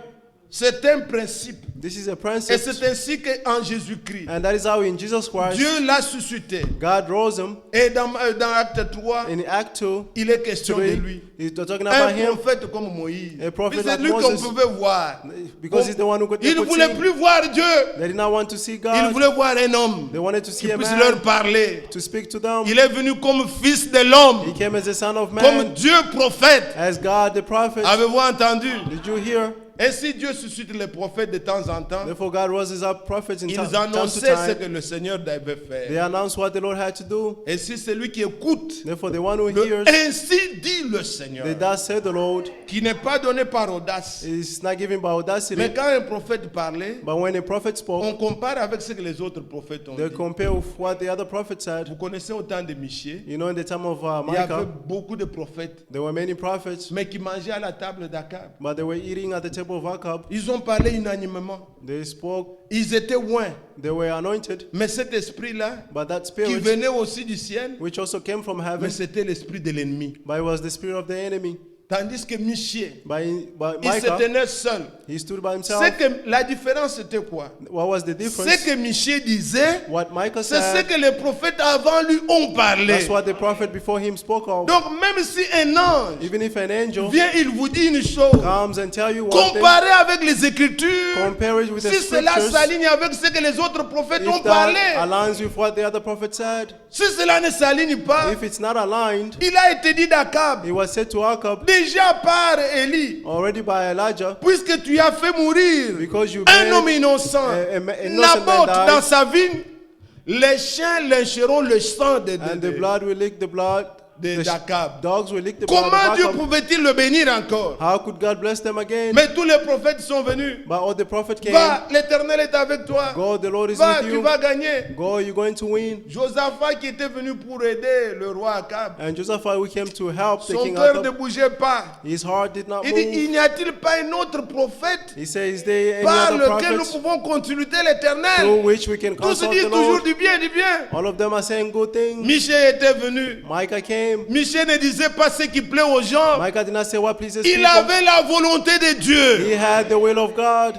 C'est un principe. This is a Et principle. c'est ainsi qu'en Jésus-Christ, And that is how in Jesus Christ, Dieu l'a suscité. God rose him. Et dans Acte 3, In Act 2, il est question de 3, lui. he's talking Un about him prophète comme Moïse. A prophet Puis c'est like lui qu'on Moses. pouvait voir. because he's the one who could, Il they ne could voulait see. plus voir Dieu. They did not want to see Il God. voulait voir un homme They wanted to qui see a puisse man leur parler. to speak to them. Il est venu comme fils de l'homme, He came as the son of comme man, Dieu prophète. as God the prophet. Avez-vous entendu? Did you hear? Ainsi Dieu suscite les prophètes de temps en temps. Therefore God raises up prophets in Ils time to annonçaient ce time. que le Seigneur devait They faire. announced what the Lord had to do. Et si celui qui écoute, Therefore the one who le hears, ainsi dit le Seigneur, the thus said the Lord, qui n'est pas donné par audace. is not given by audacity. Mais quand un prophète parlait, But when a prophet spoke, on compare avec ce que les autres prophètes ont they dit. compare with what the other prophet said. Vous connaissez au temps de Michée, You know, in the time of il y avait Micah, beaucoup de prophètes, there were many prophets, mais qui mangeaient à la table d'Akab. but they were eating at the table of Ahab. Ils ont parlé unanimement. They spoke, Ils étaient loin. they were anointed, Mais cet esprit-là, but that qui spirit, venait aussi du ciel, which also came from mais heaven, c'était l'esprit de l'ennemi. but it was the spirit of the enemy. Tandis que Michée, By il se Micah, tenait seul. he stood by himself. C'est que la différence c'était quoi? What was the Ce difference? que Michée disait, What Micah c'est ce said, que les prophètes avant lui ont parlé. that's what the prophet before him spoke of. Donc même si un ange Even if an angel vient, il vous dit une chose, comes and tell you one thing, comparé avec les Écritures, compare it with the si cela scriptures. s'aligne avec ce que les autres prophètes ont If parlé, that aligns with what the other prophet said, si cela ne s'aligne pas, if it's not aligned, il a été dit d'Akab, it was said to Ahab déjà par Élie, already by Elijah, puisque tu as fait mourir because you un made homme innocent, innocent man Naboth died, dans sa vigne, les chiens lyncheront le sang and the blood will lick the blood, the d'Akab. dogs will lick the blood Comment of Dieu Ahab. pouvait-il le bénir encore? How could God bless them again? Mais tous les prophètes sont venus. But all the prophet came. Va, l'Éternel est avec toi. Go, the Lord is Va, with tu you. vas gagner. Go, you're going to win. Josaphat qui était venu pour aider le roi Akab, And Joseph, who came to help the son king cœur ne Ahab, bougeait pas. his heart did not Il dit, move. il n'y a-t-il pas un autre prophète He says, is there any par other lequel nous prophets pouvons consulter through l'Éternel? which we can Tous se consult disent the toujours Lord? du bien, du bien. All of them are saying good things. Michée était venu. Micah came. Michée ne disait pas ce qui plaît aux gens. Micah did not say what pleases Il people. avait la volonté de Dieu. He had the will of God.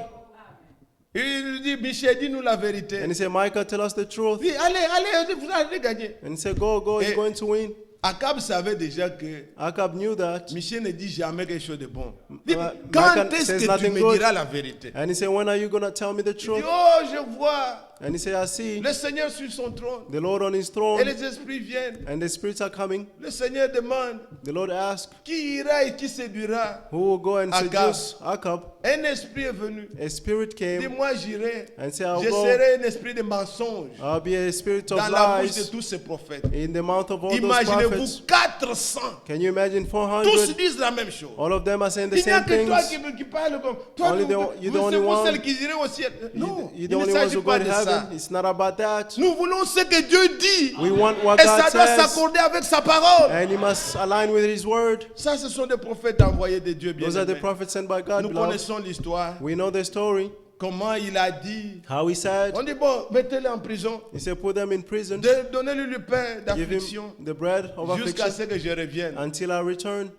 Il dit, Michée, dis-nous la vérité. And he said, Micah, tell us the truth. Il dit, allez, vous allez gagner. And he said, go, Eh. you're going to win. Akab savait déjà que Ahab knew that. Michée ne dit jamais quelque chose de bon. Il dit, Micah quand est-ce says que tu nothing me good. diras la vérité? And he said, when are you going to tell me the Il dit, truth? oh, je vois And he said, I see le Seigneur sur son trône. the Lord on his Et throne. les esprits viennent. And the spirits are coming. Le Seigneur demande The Lord asked, qui ira et qui séduira. who will go and Ahab. seduce Ahab? Un esprit est venu. A spirit Il came. dit, moi j'irai. And said, I'll Je go. serai un esprit de mensonge I'll be a spirit dans of la bouche de lies tous ces prophètes. in the mouth of all those Imaginez-vous prophets. 400. Can you imagine Tous 400? disent la même chose. All of them are saying the Il n'y a same que toi things. qui parles comme toi. Only the- you're the only vous one. celles qui irez au ciel. Non, You're il the ne only ones s'agit who pas go to de ça. heaven. It's not about that. Nous voulons ce que Dieu dit. We want what Et God ça doit says. s'accorder avec sa parole. And he must align with his word. Ça, ce sont des prophètes envoyés de Dieu, bien Those are the aimés. prophets sent by God, Nous beloved. connaissons l'histoire. We know the story. Comment il a dit. How he said, On dit, bon, mettez-les en prison. he said, put them in prison. Donnez-lui le pain Give d'affliction him the bread of jusqu'à affliction ce que je revienne. until I return.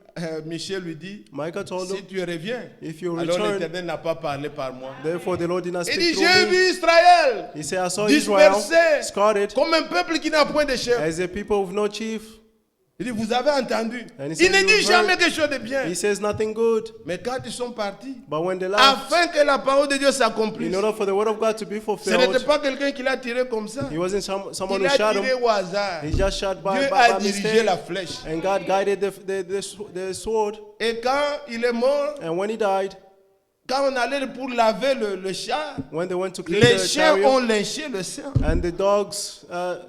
Michel lui dit, Micah told si him, tu reviens, if you alors return, l'Éternel n'a pas parlé par moi. therefore the Lord did not Il speak dit, through j'ai me. vu Israël He said, I saw Israel dispersé scattered comme un peuple qui n'a point de chef. as a people with no chief. Il dit, vous avez entendu. And he Il said, ne "You dit jamais heard." quelque chose de bien. He says nothing good. Mais quand ils sont partis, But when they left, afin que la parole de Dieu s'accomplisse, in order for the word of God to be ce fulfilled, n'était pas quelqu'un qui l'a tiré comme ça. he wasn't someone Il who a shot tiré him. au hasard. He just shot by Dieu a by dirigé mistake. la flèche. And God guided the sword. Et quand il est mort, And when he died, quand on allait pour laver le char, when they went to clean les the chiens chariot, ont lynché le sang. and the dogs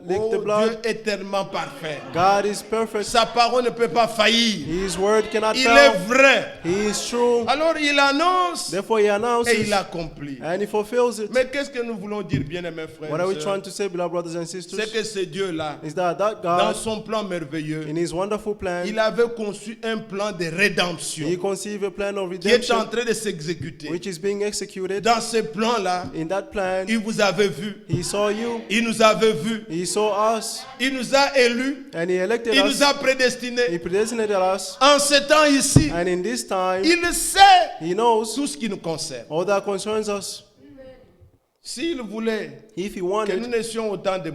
licked the Oh, blood, Dieu est tellement parfait. God is perfect. Sa parole ne peut pas faillir. His word cannot Il est fail. vrai. He is true. Alors il annonce Therefore he et announces il accomplit. and he fulfills it. Mais qu'est-ce que nous voulons dire, bien-aimés frères What are we et trying sœurs? to say, beloved brothers and C'est sisters? que ce Dieu-là, Is that dans God, son plan merveilleux, in his wonderful plan, il avait conçu un plan de rédemption he conceived a plan of qui est en redemption train de s'exécuter exécuté. which is being executed. Dans ce plan-là, In that plan, il vous avait vu. he saw you, Il nous avait vus. he saw us, Il nous a élus. and he elected Il us. nous a He prédestinés. predestinated us, En ce temps ici, and in this time, il sait he knows tout ce qui nous concerne. all that concerns us. S'il voulait If he que nous wanted naissions au temps de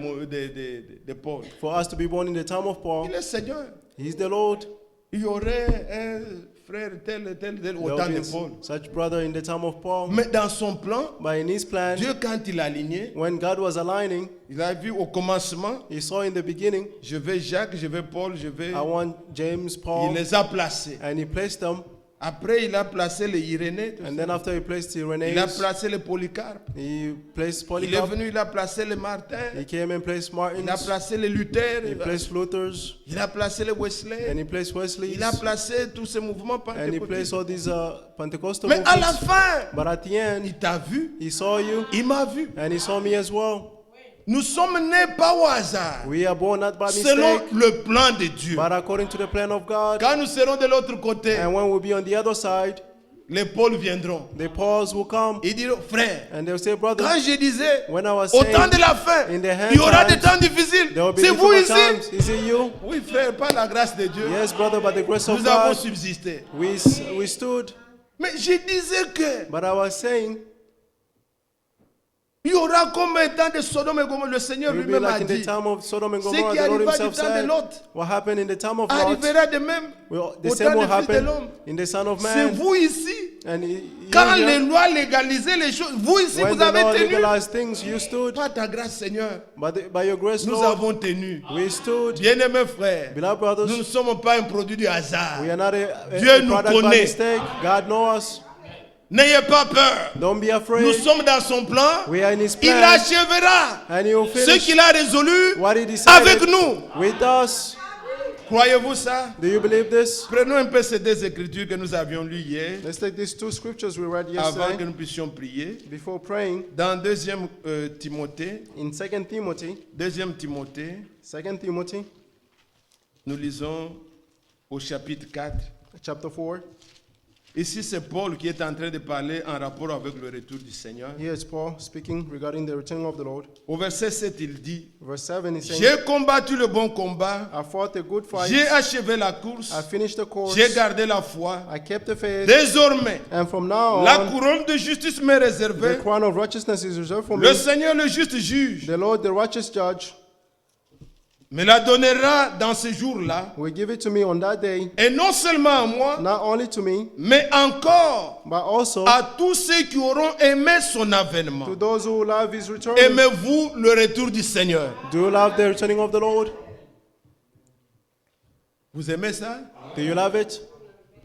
Paul, for us to be born in the time of Paul, il est Seigneur. he's the Lord. Il y aurait un frère tel au There temps will de be Paul. such brother in the time of Paul. Mais dans son plan, But in his plan, Dieu, quand il a aligné, when God was aligning, il a vu au commencement, he saw in the beginning, je vais Jacques, je vais Paul, je vais... I want James, Il Paul, les a placés. and he placed them. Après, il a placé les Irénée, tout And ça. then after he placed Il a Irenaeus, placé les Polycarpe. he placed Il est Polycarp. venu, il a placé les Martin. He came and placed Il a Martins. placé les Luther. He placed Luther's. Il a placé les And Wesley. he placed Wesley's. Il a placé tous ces mouvements And he placed pentecôtistes. all these Pentecostal Mais à la movements. fin, But at the end, il t'a vu, he saw you, il m'a vu. and he saw me as well. Nous sommes nés pas au hasard, We are born not by selon mistake, le plan de Dieu. but according to the plan of God. Quand nous serons de l'autre côté, And when we'll be on the other side, les Pauls viendront. the Pauls will come, Ils diront, frère, and they'll say, brother, quand je disais, when I was au saying, temps de la fin, in the end il y aura des times, temps difficiles. there will be C'est vous difficult ici? times. Is it you? Oui, frère, par la grâce de Dieu, Yes, brother, by the grace of nous avons God, subsisté. we stood. Mais je disais que But I was saying, il y aura combien de temps de Sodome et Gomorrhe? Le Seigneur it will be lui-même a like in the dit. time of Sodom and Ce Gomorrah, qui the Lord arriva du himself temps de said, Lot what happened in the time of Lot, arrivera de même the au same temps will du Fils de happen l'homme. in the Son of C'est Man. vous ici. And Quand les here, lois légalisaient les choses, vous ici, when vous the avez Lord tenu. legalized things, you stood. Par ta grâce, Seigneur, By your grace, nous Lord, avons tenu. we stood. Bien-aimés frères, Beloved nous brothers, ne sommes pas un produit du hasard. we are not a Dieu nous product by connaît. mistake. God knows us. N'ayez pas peur. Don't be Nous afraid. sommes dans son plan. We are in His Il plan, achèvera and He will ce finish qu'il a résolu what He decided avec nous. with us. Croyez-vous ça? Do you believe this? Prenons un peu ces deux écritures que nous avions lues hier Let's take these two scriptures we read avant que yesterday nous puissions prier. before praying. Dans 2 Timothée, In 2 Timothy, 2 Timothée, 2 Timothy, nous lisons au chapitre 4. chapter 4. Ici, c'est Paul qui est en train de parler en rapport avec le retour du Seigneur. Here is Paul speaking regarding the return of the Lord. Au verset 7, il dit, Verse 7 is saying, j'ai combattu le bon combat, I fought a good fight. j'ai achevé la course, I finished the course. j'ai gardé la foi. I kept the faith. Désormais, And from now la on, couronne de justice m'est the réservée. crown of righteousness is reserved for Le me. Seigneur, le juste juge, The Lord, the righteous judge, me la donnera dans ce jour-là. will give it to me on that day, Et non seulement à moi, not only to me, mais encore but also à tous ceux qui auront aimé son avènement. to those who love His return. Aimez-vous le retour du Seigneur? Do you love the returning of the Lord? Vous aimez ça? Do you love it?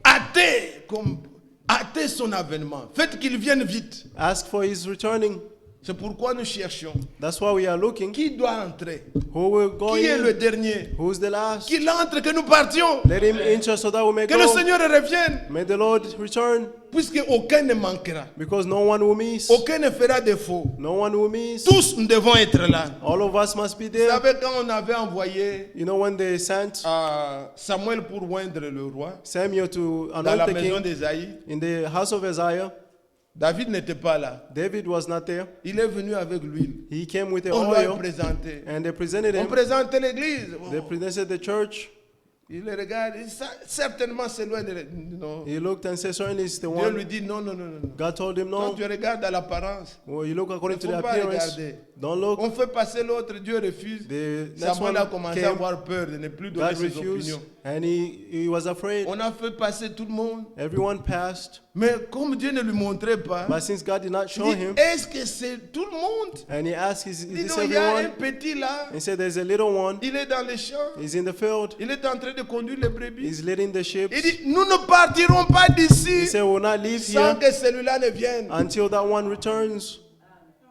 Hâtez son avènement. Faites qu'il vienne vite. Ask for His returning. C'est pourquoi nous cherchons. That's why we are looking. Qui doit entrer? Who will go Qui est le in? dernier? Who's the last? Qu'il entre, que nous partions. Let Him enter so that we may Que le go. Seigneur revienne. May the Lord return, Puisque aucun ne manquera. because no one will miss. Aucun ne fera défaut. No one will miss. Tous nous devons être là. All of us must be Vous there. savez, quand on avait envoyé You know, when they sent Samuel pour oindre le roi Samuel to dans la anoint the maison king d'Ésaïe, in the house of Isaiah, David n'était pas là. David was not there. Il est venu avec l'huile. He came with the On lui a oil, présenté. and they presented On him. présentait l'église. They presented the church. Il le regarde. Certainement, c'est loin de. Non. He looked and said, certainly it's the Dieu lui one. dit non, non, non, non. God told him, Quand no. tu regardes à l'apparence, Well, you look according to Il the faut pas appearance. regarder. Don't look. on fait passer l'autre, Dieu refuse. The next Samuel a one commencé à came. avoir peur de ne plus donner God ses refused, opinions. and he was afraid. On a fait passer tout le monde. Everyone passed. Mais comme Dieu ne lui montrait pas, But since God did not il show dit, him, est-ce que c'est tout le monde? and he asked, is Il dit, this non, il y a un everyone? petit là. He said, there's a little one. Il est dans les champs. He's in the field. Il est en train de conduire les brebis. He's leading the sheep. Il dit, nous ne partirons pas He d'ici said, we'll not leave sans here que celui-là ne vienne. until that one returns.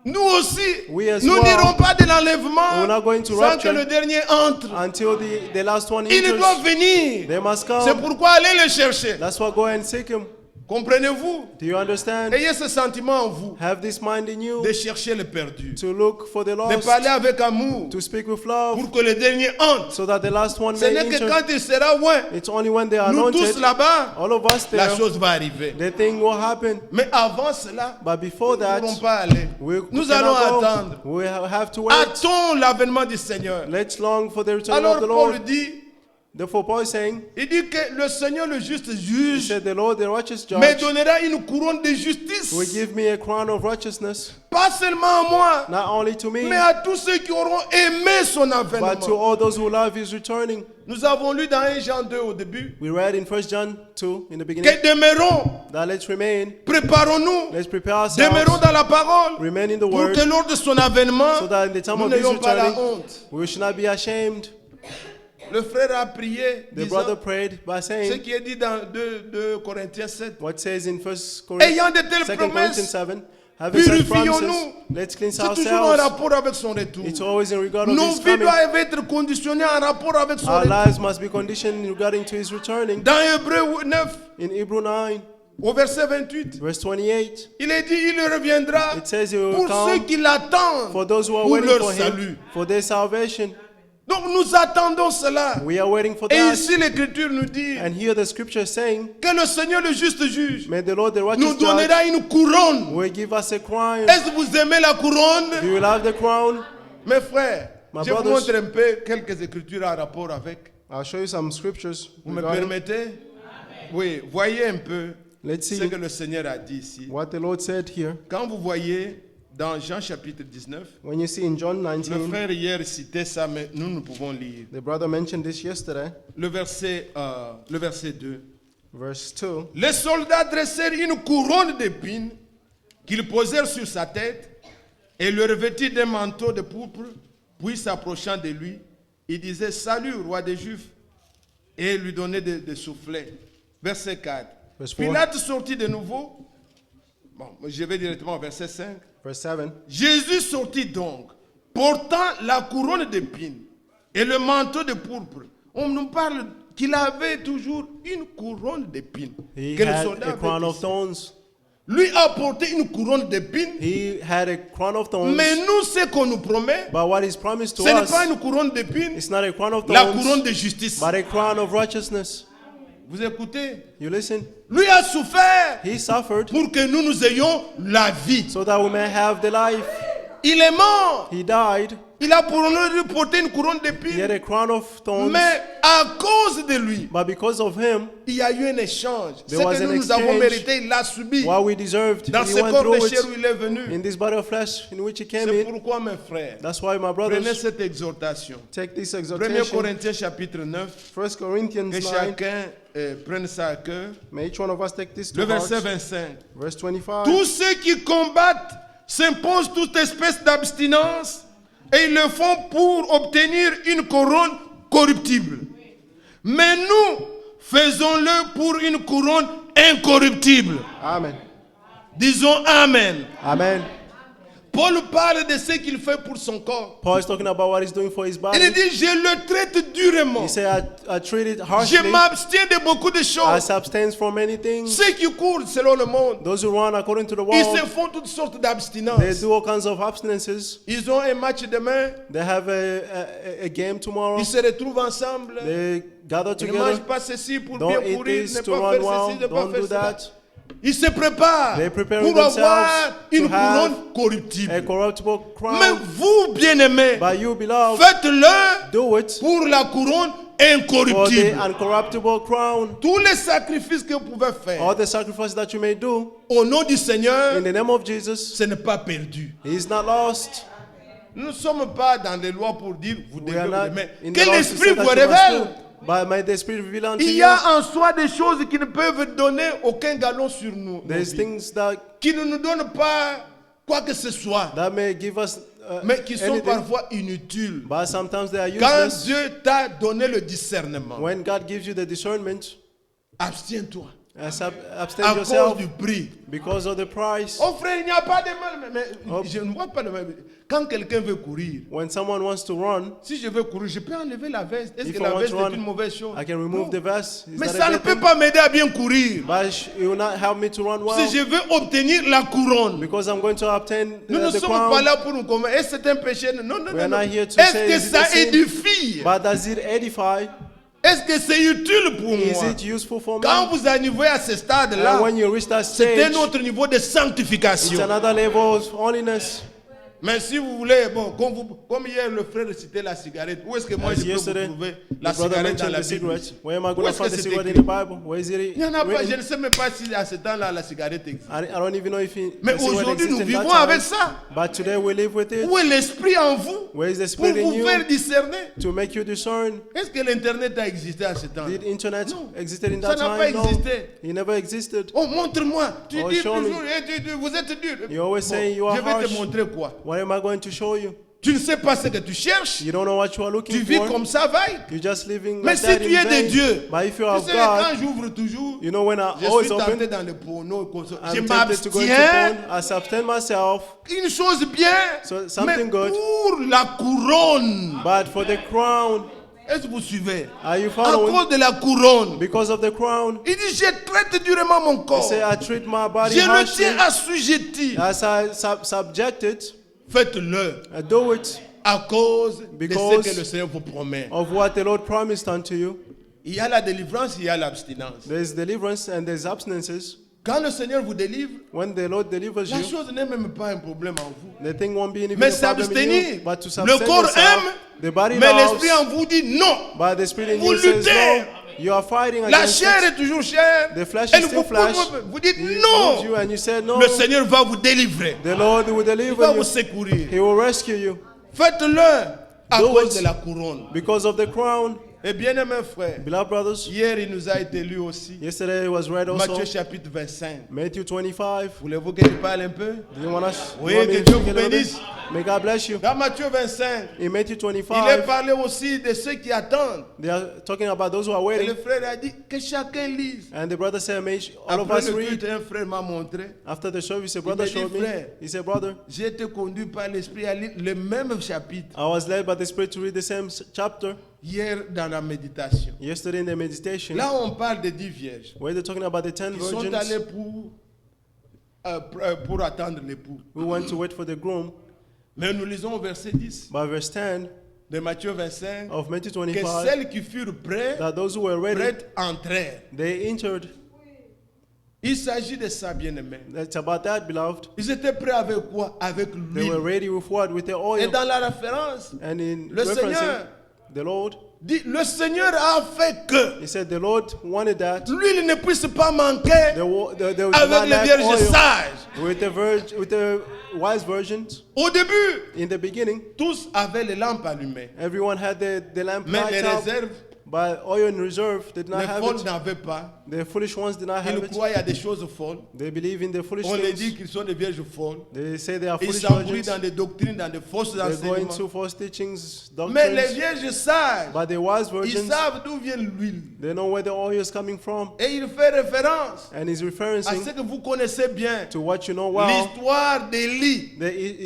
Nous aussi, We as nous well. n'irons pas de l'enlèvement We're not going to sans rapture que le dernier entre. Until the last one Il doit enters. venir. They must C'est come. pourquoi allez le chercher. That's why go and seek him. Comprenez-vous? Do you understand? Ayez ce sentiment en vous Have this mind in you de chercher le perdu, to look for the de lost, parler avec amour to speak with love, pour que le dernier entre. so that the last one Ce may n'est que enter. quand il sera loin, It's only when they are nous tous anointed, là-bas, all of us la there, chose va arriver. the thing will happen. Mais avant cela, But before nous ne that, pourrons pas aller. Nous allons cannot go. attendre. We have to wait. Attends l'avènement du Seigneur. Let's long for the return Alors of the Paul Lord. dit, Therefore, Paul is saying, il dit que le Seigneur le juste he juge said, the Lord, the righteous me judge, donnera une couronne de justice. will give me a crown of righteousness, Pas seulement à moi, not only to me, mais à tous ceux qui auront aimé son but to avènement. all those who love his returning. Nous avons lu dans 1 Jean 2 au début We read in 1 John 2 in the beginning que demeurons, that let's remain, préparons-nous, let's prepare demeurons ourselves, dans la parole remain in the pour word, que lors de son avènement, so that in the time nous of his n'ayons pas la returning, honte. we should not be ashamed. Le frère a prié, The disant brother prayed by ce saying, qui est dit dans 2 Corinthiens 7. what says in 1 Ayant de telles 2 Corinthians promesses, 7, having such promises, purifions-nous. let's cleanse C'est toujours en ourselves. rapport avec son retour. It's always in regard of Nos his vies coming. doivent être conditionnées en rapport avec son Our retour. lives must be conditioned regarding to his returning. Dans Hébreux 9, In Hebrew 9, au verset 28, verse 28, il est dit, il reviendra it says he will pour ceux come qui l'attendent for those who are pour waiting leur for salut. him, for their salvation. Donc nous attendons cela. We are waiting for Et that. ici l'Écriture nous dit And here the scripture is saying, que le Seigneur le juste juge may the Lord, the nous righteous judge, donnera une couronne. will give us a crown. Est-ce que vous aimez la couronne? Do you love the crown? Mes frères, My je vous brothers. montre un peu quelques écritures en rapport avec. I'll show you some scriptures. Vous me regarding- permettez? Oui, voyez un peu Let's ce see que le Seigneur a dit ici. what the Lord said here. Quand vous voyez dans Jean chapitre 19, When you see in John le 19, frère hier citait ça, mais nous pouvons lire. the brother mentioned this yesterday, Le verset 2. verse 2. Les soldats dressèrent une couronne d'épines qu'ils posèrent sur sa tête et le revêtirent d'un manteau de pourpre, puis s'approchant de lui, il disait « Salut, roi des Juifs !» et lui donnait des soufflets. Verset 4. Verse 4. Pilate sortit de nouveau. Bon, je vais directement au verset 5. Verse 7. Jésus sortit donc, portant la couronne d'épines et le manteau de pourpre. On nous parle qu'il avait toujours une couronne d'épines. He que le had soldat a avait crown of ici. thorns. Lui a porté une couronne d'épines, He had a crown of thorns. mais nous, ce qu'on nous promet, But what is promised to ce n'est us, pas une couronne d'épines, it's not a crown of la couronne thorns, de justice. but a crown of righteousness. Vous écoutez? You listen? Lui a souffert He suffered pour que nous ayons la vie. so that we may have the life. Il est mort. He died. Il a pour nous porter une couronne He had d'épines, a crown of thorns. mais à cause de lui, But because of him, il y a eu un échange. Ce There was que an nous avons exchange. mérité, il l'a subi. what we deserved, Dans he ce went corps through de chair où it il est venu. in this body of flesh in which he came C'est in. pourquoi, mes frères, That's why, my prenez brothers, cette exhortation. take this 1 exhortation. Corinthiens chapitre 9, 1 Corinthians que 9. chacun prenne ça à cœur. May each one of us take this to Le verset heart. 25. Verse 25. Tous ceux qui combattent s'imposent toute espèce d'abstinence et ils le font pour obtenir une couronne corruptible. Mais nous, faisons-le pour une couronne incorruptible. Amen. Disons Amen. Amen. Paul parle de ce qu'il fait pour son corps. Paul is talking about what he's doing for his Il body. dit, je le traite durement. He said, I treat it Je harshly. m'abstiens de beaucoup de I choses. abstain from many things. Ceux qui courent selon le monde, Those who run according to the ils se world, font toutes sortes they d'abstinences. do all kinds of abstinences. Ils ont un match demain, They have a game tomorrow. ils se retrouvent ensemble. They gather Ils ne mangent together. pas ceci pour bien Don't eat courir, this ne to pas run faire well. ceci, ne pas Don't faire do cela. that. Ils se préparent They prepare pour themselves avoir to une have couronne corruptible. A corruptible Mais crown. vous, bien-aimés, But you, beloved, faites-le do it pour la couronne for the incorruptible. uncorruptible crown. Tous les sacrifices que vous pouvez faire All the sacrifices that you may do au nom du Seigneur, in the name of Jesus, ce n'est pas perdu. he is not lost. Nous ne sommes pas dans les lois pour dire vous We devez, are vous not devez. in Que the laws to l'Esprit say that vous you must révèle. do. But may the Spirit reveal unto Il y you. a en soi des choses qui ne peuvent donner aucun galon sur nous. nos There's vies. things that Qui ne nous donnent pas quoi que ce soit, may give us mais qui sont anything, parfois inutiles. but sometimes they are Quand useless. Dieu t'a donné le discernement, When God gives you the discernment, abstiens-toi. Abstain à cause yourself du prix. because of the price. Oh frère, il n'y a pas de mal, mais Oh. je ne vois pas de mal. Quand quelqu'un veut courir, When someone wants to run, si je veux courir, je peux enlever la veste. Est-ce if que I la want veste to est run, une mauvaise chose? I can remove Non. the vest. Is Mais that ça a ne good peut thing? pas m'aider à bien courir. But it will not help me to run well Si je veux obtenir la couronne, because I'm going to obtain nous ne the sommes pas crown. là pour nous convaincre. Est-ce que c'est un péché? Non, non, We are non. not non. here to Est-ce say que is it a ça sin? édifie? But does it edify? Est-ce que c'est utile pour Is moi? it useful for Quand me? vous arrivez à ce stade-là, And when you reach that c'est stage, un autre niveau de it's sanctification. another level of holiness. Mais si vous voulez, bon, comme hier le frère citait la cigarette, où est-ce que moi As je peux vous yesterday, trouver the la brother cigarette dans mentioned la the Bible? cigarette. Where am I Où going to est-ce que find the c'est cigarette in écrit? the Bible? Where is it? Il n'y en a pas, written? je ne sais même pas si à ce temps-là la cigarette existe. I don't even know if Mais the cigarette aujourd'hui, nous existed in vivons that avec time. ça. But today we live with it. Où est l'esprit en vous Where is the pour spirit in vous faire you discerner? to make you discern? Est-ce que l'Internet a existé à ce temps? Did internet Non. existed in Ça that n'a pas time? No, existé. it never existed. Oh, montre-moi. Tu Oh, dis show toujours, me. vous êtes dur. You always say you are je vais harsh. te montrer quoi? What am I going to show you? Tu ne sais pas ce que tu cherches. You don't know what you are looking Tu vis for. comme ça, vaille. You're just living Mais like si that tu in es de vain. Dieu, But if you tu are of sais, God, quand j'ouvre toujours, you know when I je always suis tenté open, dans le porno. Je I'm tempted to go into m'abstiens. porn. I abstain myself. Une chose bien, So, something mais good. pour la couronne. But for the crown, Est-ce que vous suivez? are you À following? cause de la couronne. Because of the crown, Il dit, je traite durement mon he corps. said, I treat my body Je le harshly. tiens assujetti. As I subject it, Faites-le I do it à cause de Because ce que le Seigneur vous promet. of what the Lord promised unto you. Il y a la délivrance, il y a l'abstinence. There's deliverance and there's abstinences. Quand le Seigneur vous délivre, When the Lord delivers la you, chose n'est même pas un problème en vous. the thing won't be even Mais a problem in s'abstenir, you. But to le substain corps yourself, aime, the body mais loves, l'esprit en vous dit non. but the spirit in Vous you says luttez. no. You are fighting La against chair it. est toujours chair. The flesh Elle is still vous flesh. vous dites He moved non. you and you said no. Le Seigneur va vous délivrer. The Lord will Il va deliver vous you. secourir. He will rescue you Faites-le à Do cause it. de la couronne. because of the crown. Et bien aimé frère, Beloved brothers, hier il nous a été lu aussi. yesterday it was read also. Matthieu chapitre 25. Matthew 25. Voulez-vous que je parle un peu? Do you want us? Oui, you want me que to Dieu speak vous a little bit? bénisse. May God bless you. Dans Matthieu 25, In Matthew il est 25, parlé aussi de ceux qui attendent. they are talking about those who are Et waiting. le frère a dit que chacun lise. And the brother said, may all of Après us le read. culte, un frère m'a montré. After the service, a brother m'a dit, showed me. frère, He said, brother, J'ai été conduit par l'Esprit à lire le même chapitre I was led by the Spirit to read the same chapter hier dans la méditation. yesterday in the meditation, Là, on parle de 10 vierges. where they're talking about the 10 Ils sont allés virgins pour attendre l'époux. who went to wait for the groom. Mais nous lisons au verset 10 By verse 10 de Matthieu 25 of Matthew que 25, celles qui furent prêtes, that those who were ready, prêtes entrèrent. they entered. Il s'agit de ça, bien-aimé. That's about that, beloved. Ils étaient prêts avec quoi? Avec They were l'huile. ready with what? With the Et oil. dans la référence, And in Le referencing Seigneur. the Lord, dit, le Seigneur a fait que he said the Lord wanted that l'huile ne puisse pas manquer there was avec not les lack vierges oil sages. with the wise virgins. Au début, In the beginning, tous avaient les lampes allumées. everyone had the lamp Mais les light up, réserves, but oil in reserve did not les have folles it. n'avaient pas. The foolish ones did not have Ils it. croient à des choses folles. They believe in the foolish On les things. dit qu'ils sont des vierges folles. They say they are Ils foolish s'embrouillent virgins. dans des doctrines, dans des fausses They go enseignements. into false teachings, Mais les doctrines. vierges sages, But the wise ils virgins, savent d'où vient l'huile. they know where the oil is coming from. Et il fait référence And he's à referencing ce que vous connaissez bien. to what you know well. L'histoire d'Élie.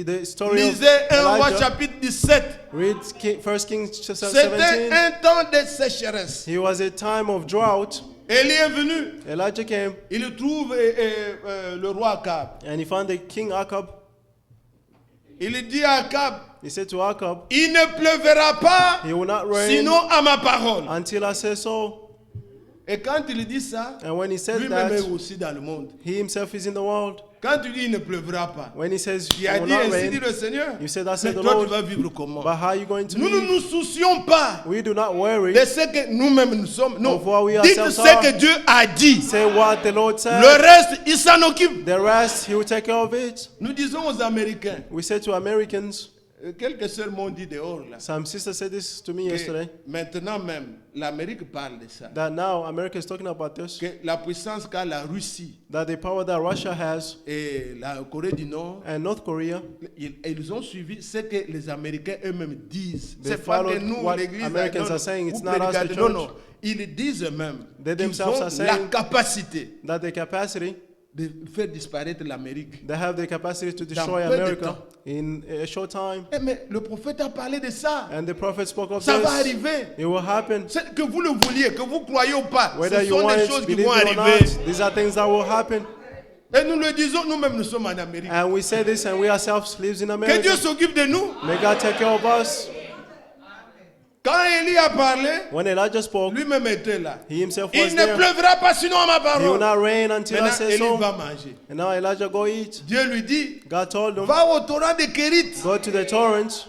The story of Lisez 1 roi Elijah. chapitre 17. Read 1 Kings chapter C'était 17. un temps de sécheresse. He was a time of drought. Élie est venu. Elijah came Il trouve le roi Akab. and he found the king Achab. Il dit à Akab, He said to Achab, il ne pleuvra pas, he will not rain sinon à ma parole. until I say so. Et quand il dit ça, And when he says lui-même est that, aussi dans le monde. he himself is in the world. Quand tu dis il ne pleuvra pas, When he says il it a will dit not ainsi dit rain, le Seigneur. you said, "Thus Mais said the toi tu Lord." vas vivre comment? But how are you going to Nous ne live? nous soucions pas We do not worry. de ce que nous-mêmes nous sommes. Non, Of what we dites ourselves ce are. que Dieu a dit. Say what the Lord said. Le reste, il s'en occupe. The rest, he will take care of it. Nous disons aux Américains, We say to Americans, quelques sœurs m'ont dit dehors là. Some sister said this to me que yesterday. maintenant même, l'Amérique parle de ça. That now America is talking about this. Que la puissance qu'a la Russie That the power that Russia has et la Corée du Nord, and North Korea, ils ont suivi ce que les Américains eux-mêmes disent. They C'est pas que followed nous, what l'Église, Americans non, are saying. It's vous not us, the prédicateurs, non, church. non. Ils disent eux-mêmes They qu'ils themselves ont are la saying capacité that the capacity, de faire disparaître l'Amérique. they have the capacity to destroy peu de America temps. in a short time. Eh, mais le prophète a parlé de ça. And the prophet spoke of Ça va this. arriver. It will happen. Que vous le vouliez, que vous croyez ou pas, Whether ce you sont want des it, choses qui believe vont it or arriver. not, these are things that will happen. Et nous le disons, nous-mêmes, nous sommes en Amérique. And we say this, and we ourselves live in Que Dieu America. s'occupe de nous. May God take care of us. Quand Élie a parlé, When Elijah spoke, lui-même était là. he himself was Il ne there. pleuvra pas sinon à ma He will parole. not rain until I Maintenant, say Élie so. va manger. And now Elijah go eat. Dieu lui dit, God told him, va au torrent de Kérit. go to the torrent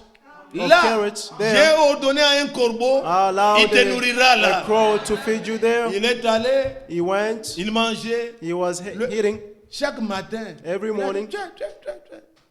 of Là, carrots j'ai there. ordonné à un corbeau, Allow il te nourrira a là. crow to feed you there. Il est allé, He went, il mangeait. he was Le- eating. Chaque matin, Every il a morning. dit,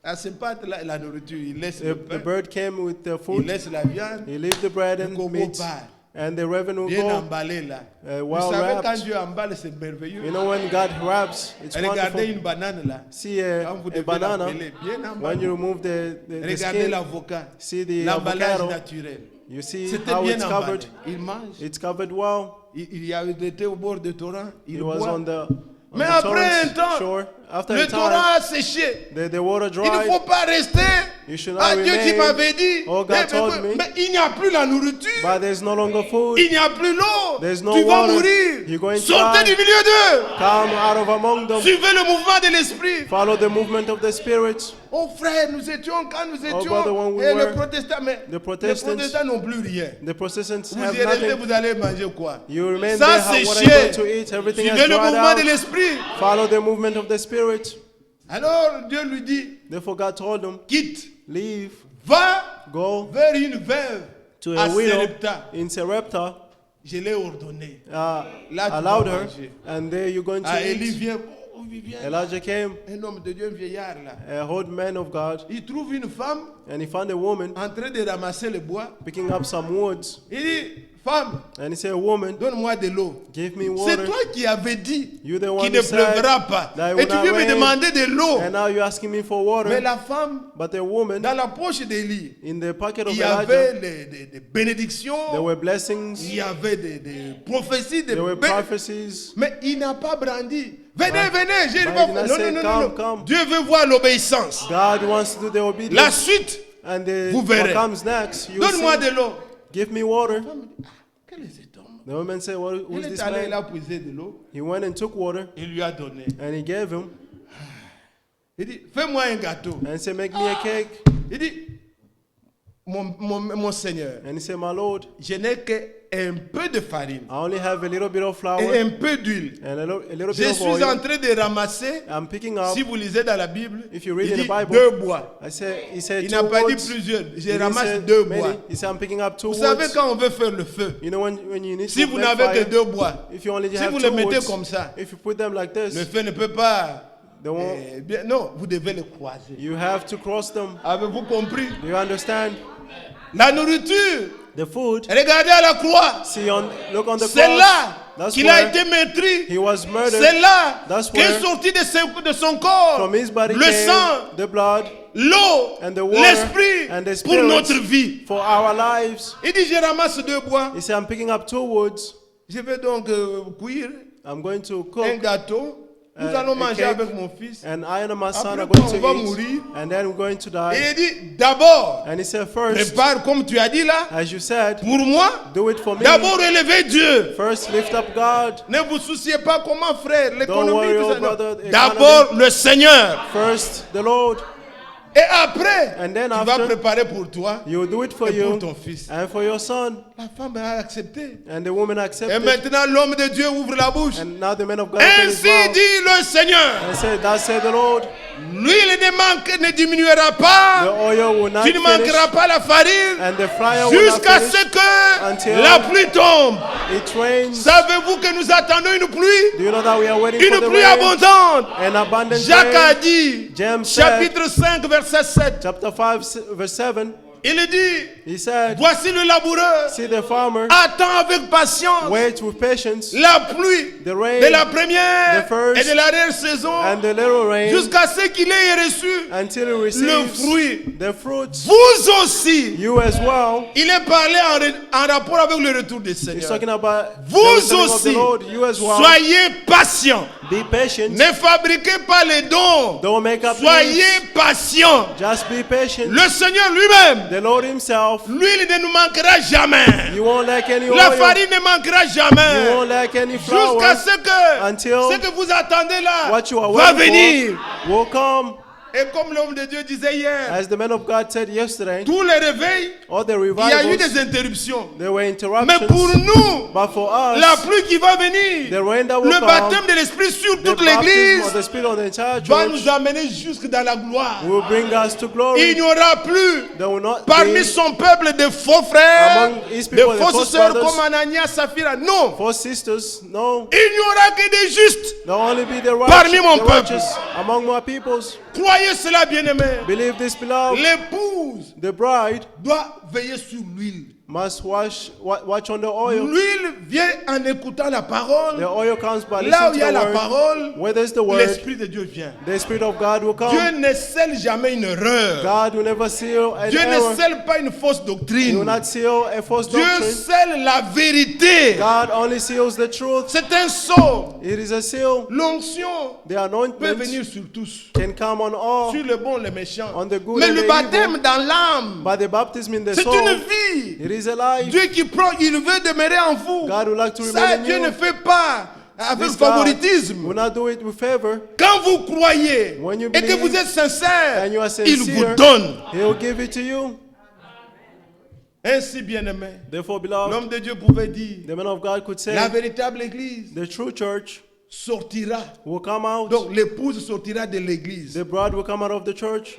à ce pas la nourriture, il laisse le The pain, bird came with the il food. laisse la viande, He leave the bread le and corbeau meat. part. And the revenue Bien go. emballé là. Vous Well savez, wrapped. quand Dieu emballe, c'est merveilleux. You know when God wraps, it's Regardez wonderful. une banane là. See Quand vous a devez banana, l'emballer, bien when emballé. you remove the Regardez skin, l'avocat. see the L'emballage avocado, naturel. you see C'était how bien it's emballé. covered. Il mange. It's covered well. Il y avait été au bord du torrent. Il It was boit. on the Mais après un torrent temps, shore. After le a torrent time, a séché. the water Il ne dried. faut pas rester. You should not Ah, Dieu, tu remain. m'avais dit. Oh, God told me. Mais il n'y a plus la nourriture. But there's no longer food. Il n'y a plus l'eau. There's no Tu vas water. mourir. You're going to Sortez die. du milieu d'eux. Come out of among them. Suivez le mouvement de l'esprit. Follow the movement of the Spirit. Oh frère, nous étions quand nous étions. brother, when we et were- les protestants, mais the les Protestants- protestants n'ont plus rien. The Protestants Vous have y restez, nothing. vous allez manger quoi? You remain Ça, there. c'est What are you going chier. to eat? Everything has Suivez le dried mouvement de out. l'esprit. Follow the movement of the Spirit. Alors Dieu lui dit, Therefore God told them, quitte, leave, va go vers une veuve to à a widow Sarepta. in Sarepta, Je l'ai ordonné. Là, Là, tu allowed vas her, manger. and there you're going to Ah, Élie eat. vient, oh, il vient. Elijah came, Un homme de Dieu, un vieillard là. a old man of God, Il trouve une femme and he found a woman en train de ramasser le bois. picking up some woods, Il dit, femme, and he said, woman, donne-moi de l'eau. give me C'est water. toi qui avais dit You're the qu'il one ne who said pleuvra pas. that it Et will tu not viens me rain. demander de l'eau. And now you're asking me for water. Mais la femme, But the woman, dans la poche d'Élie, in the pocket of il y Elijah, avait des bénédictions, there were blessings, il y avait des prophéties, des there were bé- prophecies. Mais il n'a pas brandi. Venez, But- venez, je but vais he faire. did not Non, say, non, non, come, non. come. Dieu veut voir l'obéissance. God wants to do the La obedience. suite, And vous verrez. what comes next, you donne-moi see, de l'eau. give me water. La femme dit, ah, quel est cet homme? The woman said, Il who's est this allé, il man? a puisé de l'eau. He went and took water, Il lui a donné. and he gave him, Il dit, fais-moi un gâteau. and said, make me a cake. Il dit, mon Seigneur, And he said, my Lord, je n'ai qu'un peu de farine I only have a little bit of et flour un peu d'huile. and a little Je bit of suis en oil. train de ramasser, I'm picking up. si vous lisez dans la Bible, If you read il in dit the Bible, 2 bois. He said Il two n'a pas dit woods. plusieurs, He je didn't ramasse say 2 many. bois. He said, I'm picking up two Vous savez woods. quand on veut faire le feu, You know when you need si to vous make n'avez fire, que 2 bois, if you only si have vous two le mettez woods, comme ça, if you put them like le this, feu ne peut pas... they won't, bien, non, vous devez le croiser. you have to cross them. Avez-vous compris? Do you understand? La nourriture, The food, regardez à la croix. look on the C'est cross. là That's qu'il a where été meurtri. he was murdered. C'est là That's qu'est where sorti de son corps From his body le came sang, the blood l'eau, and the water l'esprit and the pour spirit notre vie. for our lives. Il dit, je ramasse 2 bois. He said, I'm picking up two woods. Je vais donc cuire I'm going to un cook, gâteau. Nous a allons manger cake. avec mon fils. and I and my son Après are going quoi, to on va eat, mourir. and then we're going to Et die. il dit, d'abord, And he said, first, prépare comme tu as dit là, as you said, pour moi. do it for me. D'abord, relevez Dieu. First, lift up God. Ne vous souciez pas comment, frère, Don't l'économie, worry, tout oh ça. non. brother, the D'abord, le Seigneur. First, the Lord. Et après, And then tu vas after, préparer pour toi You will do it for et pour you ton fils. and for your son. La femme a accepté. And the woman Et accepted. maintenant, l'homme de Dieu ouvre la bouche. And now the man of God opened his Ainsi mouth dit le Seigneur. and said, thus said the Lord, L'huile ne diminuera pas. The oil will not Tu ne finish. manqueras pas la farine And the fryer will not jusqu'à finish ce que until la pluie tombe. it rains. Savez-vous que nous attendons une pluie? Do you know that we are waiting for Une the pluie rain? abondante. An abundant Jacques a rain. dit, James said, chapitre 5, verset 7, chapter 5, verse 7, il dit, he said, voici le laboureur see the farmer attend avec patience wait with patience la pluie the rain de la première the first et de l'arrière-saison and the little rain jusqu'à ce qu'il ait reçu until he le receives fruit. the fruits. Vous aussi, You as well. il est parlé en rapport avec le retour du He's Seigneur. talking about the Vous returning of aussi, the Lord. You as well. soyez patients. Be patient. Ne fabriquez pas les dons. Don't make up Soyez needs. patients. Just be patient. Le Seigneur lui-même, The Lord himself, l'huile ne nous manquera jamais. you won't lack any La oil. farine ne manquera You jamais. won't lack any Jusqu'à flour. ce Until que vous attendez là What you are va waiting venir. for will come. Et comme l'homme de Dieu disait hier, As the man of God said yesterday, tous les réveils, all the il y a eu revivals, des interruptions. there were Mais interruptions. pour nous, But for la us, pluie qui va venir, the rain that will le come, baptême de l'Esprit sur the toute baptism l'Église of the Spirit on the entire va church nous amener jusque dans la gloire. will bring us to Il glory. n'y aura plus There will not parmi be son peuple de faux frères, Among his de people, the fausses false sœurs brothers. comme Anania, Saphira. Non, four sisters. No, il n'y aura que des justes. there will only be the Parmi mon righteous among my peoples. Croyez cela, bien-aimés. Believe this, beloved. L'épouse The bride doit veiller sur l'huile. must watch on the oil. L'huile vient en écoutant la parole. The oil comes by Là où listening il y to a the la word. parole, Where there's the word, l'Esprit de Dieu vient. the Spirit of God will come. Dieu ne scelle jamais une erreur. God will never seal an Dieu ne error. scelle pas une fausse He doctrine. will not seal a false Dieu doctrine. scelle la vérité. God only seals the truth. C'est un sceau. It is a seal. L'onction The peut anointment venir sur tous. can come on all, Sur le bon, le méchant. on the good Mais and le the baptême evil. dans l'âme, By the baptism in the c'est soul, une vie. it is a life. Dieu qui prend, il veut demeurer en vous. God would like to Ça, remain in Dieu you. ne fait pas avec This God favoritisme. will not do it with favor. Quand vous croyez When you et que believe vous êtes sincère, and you are il vous sincere, donne. He will give it to you. Ainsi, bien-aimé, Therefore, beloved, l'homme de Dieu pouvait dire, the man of God could say, la véritable église the true church sortira. will come out. Donc l'épouse sortira de l'église. The bride will come out of the church.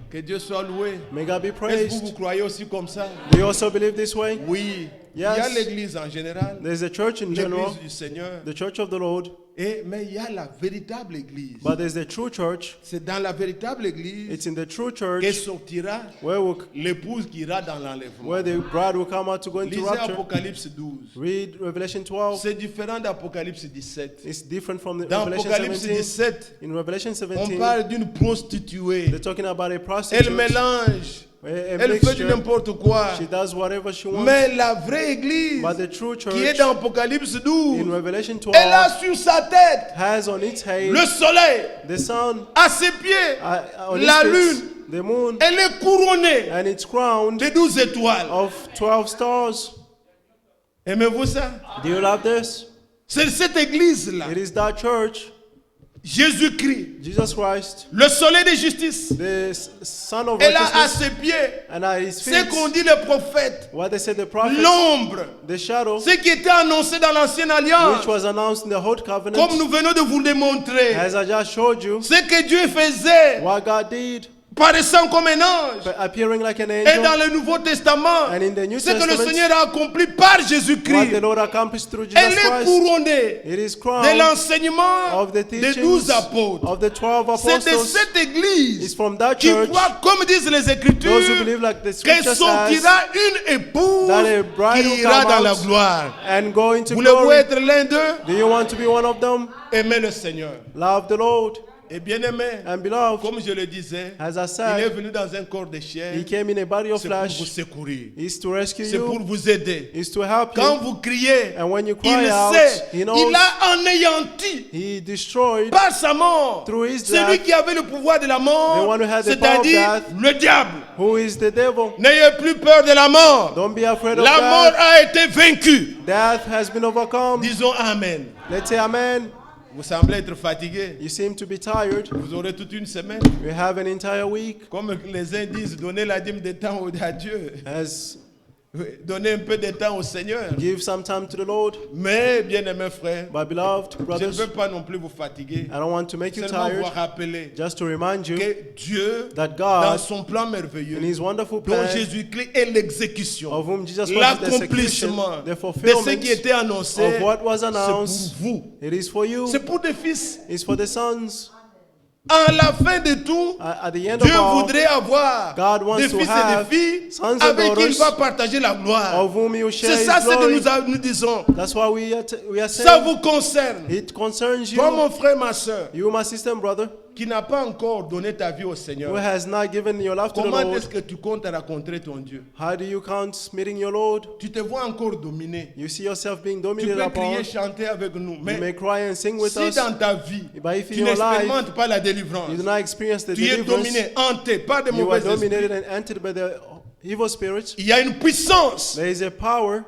Que Dieu soit loué. May God be Est-ce que vous praised. croyez aussi comme ça? Do you also believe this way? Oui. Yes. Il y a l'église en général, There's a church in general, l'église du Seigneur, the church of the Lord, mais il y a la véritable église. but there's the true church. C'est dans la véritable église It's in the true que church sortira l'épouse qui ira dans l'enlèvement. where the bride will come out to go into Lisez rapture. Apocalypse 12. Read Revelation 12. C'est différent d'Apocalypse 17. It's different from the Dans Revelation Apocalypse 17. 17, In Revelation on 17, parle d'une prostituée. they're talking about a Elle prostitute. mélange, A elle fait du mixture. n'importe quoi. She does whatever she wants. Mais la vraie église But the true qui est church dans Apocalypse in 12, Revelation elle a 12 sur sa tête has on its head le soleil, the sun, à ses pieds on its la feet, lune. the moon, Elle est couronnée and it's crowned de 12 étoiles. of 12 stars. Aimez-vous ça? Do you love this? C'est cette église-là. It is that church, Jésus-Christ, Jesus Christ, le soleil de justice. the Son of Elle a à righteousness, ses pieds and at his ce feet, qu'ont dit les prophètes, what they said the prophets, l'ombre, the shadow, ce qui était annoncé dans l'ancienne alliance, which was announced in the Old Covenant, comme nous venons de vous le démontrer. as I just showed you, Ce que Dieu faisait, what God did, paraissant comme un ange. appearing like an Et angel, dans le Nouveau Testament, and in the New ce que le Testament, Seigneur a accompli par what the Jésus-Christ, Lord accomplished through elle Jesus est Christ. couronnée It is de crowned l'enseignement of the des teachings 12 apôtres. of the 12 C'est de apostles. cette It's église from that qui church, croit, comme disent les those who Écritures, believe like the que scripture says, sortira une épouse that a bride qui will ira come dans la out gloire. and go into Voulez-vous glory. être l'un d'eux? Do you want to be one of them? Aimez le Seigneur. Love the Lord. Et bien aimé, And beloved, comme je le disais, as I il est said, venu dans un corps de chair. he came in a body of C'est pour vous flesh. secourir. Is to rescue C'est pour you. vous aider. Is to help Quand you. vous criez, And when you il cry out, sait, he knows. il a anéanti He destroyed par sa mort through his celui death qui avait le pouvoir de la the mort, one who had the power of c'est-à-dire death. le diable. who is the devil. N'ayez plus peur de la mort. Don't be afraid of La mort death. a été vaincue. Death has been overcome. Disons Amen. Let's say amen. Vous semblez être fatigué. You seem to be tired. Vous aurez toute une semaine. We have an entire week. Comme les uns disent, donnez la dîme de temps à Dieu. As Donner un peu de temps au Seigneur. Give some time to the Lord. Mais, bien-aimés frères, My beloved je ne brothers, veux pas non plus vous fatiguer. I don't want to make you Seulement vous tired. rappeler Just to remind you que Dieu, that dans God, son plan in merveilleux, His wonderful dont plan, Jésus-Christ est l'exécution, of whom Jesus was the execution, l'accomplissement the de ce fulfillment qui était annoncé, of what was c'est pour announced, vous. it is for you, C'est pour des fils. it's for the sons. À la fin de tout, At the end Dieu of all, voudrait avoir God wants des to fils et have des filles sons and avec qui il daughters va partager la gloire. of whom you share C'est His ça ce que glory. nous disons. That's why we are Ça saying vous concerne. it concerns Toi, you, mon frère, ma soeur, you, my sister and brother, qui n'a pas encore donné ta vie au who Seigneur, has not given your life to the comment Lord. est-ce que tu comptes rencontrer ton Dieu? How do you count meeting your Lord? Tu te vois encore dominé. You see yourself being Tu dominated peux upon. crier, chanter avec nous. You may Mais cry and sing with si us. dans ta vie, But if tu in your life, n'expérimentes pas la délivrance, you do not experience the tu es deliverance, dominé, hanté par des you are mauvais esprits, dominated and entered by the evil spirits, il y a une puissance there is a power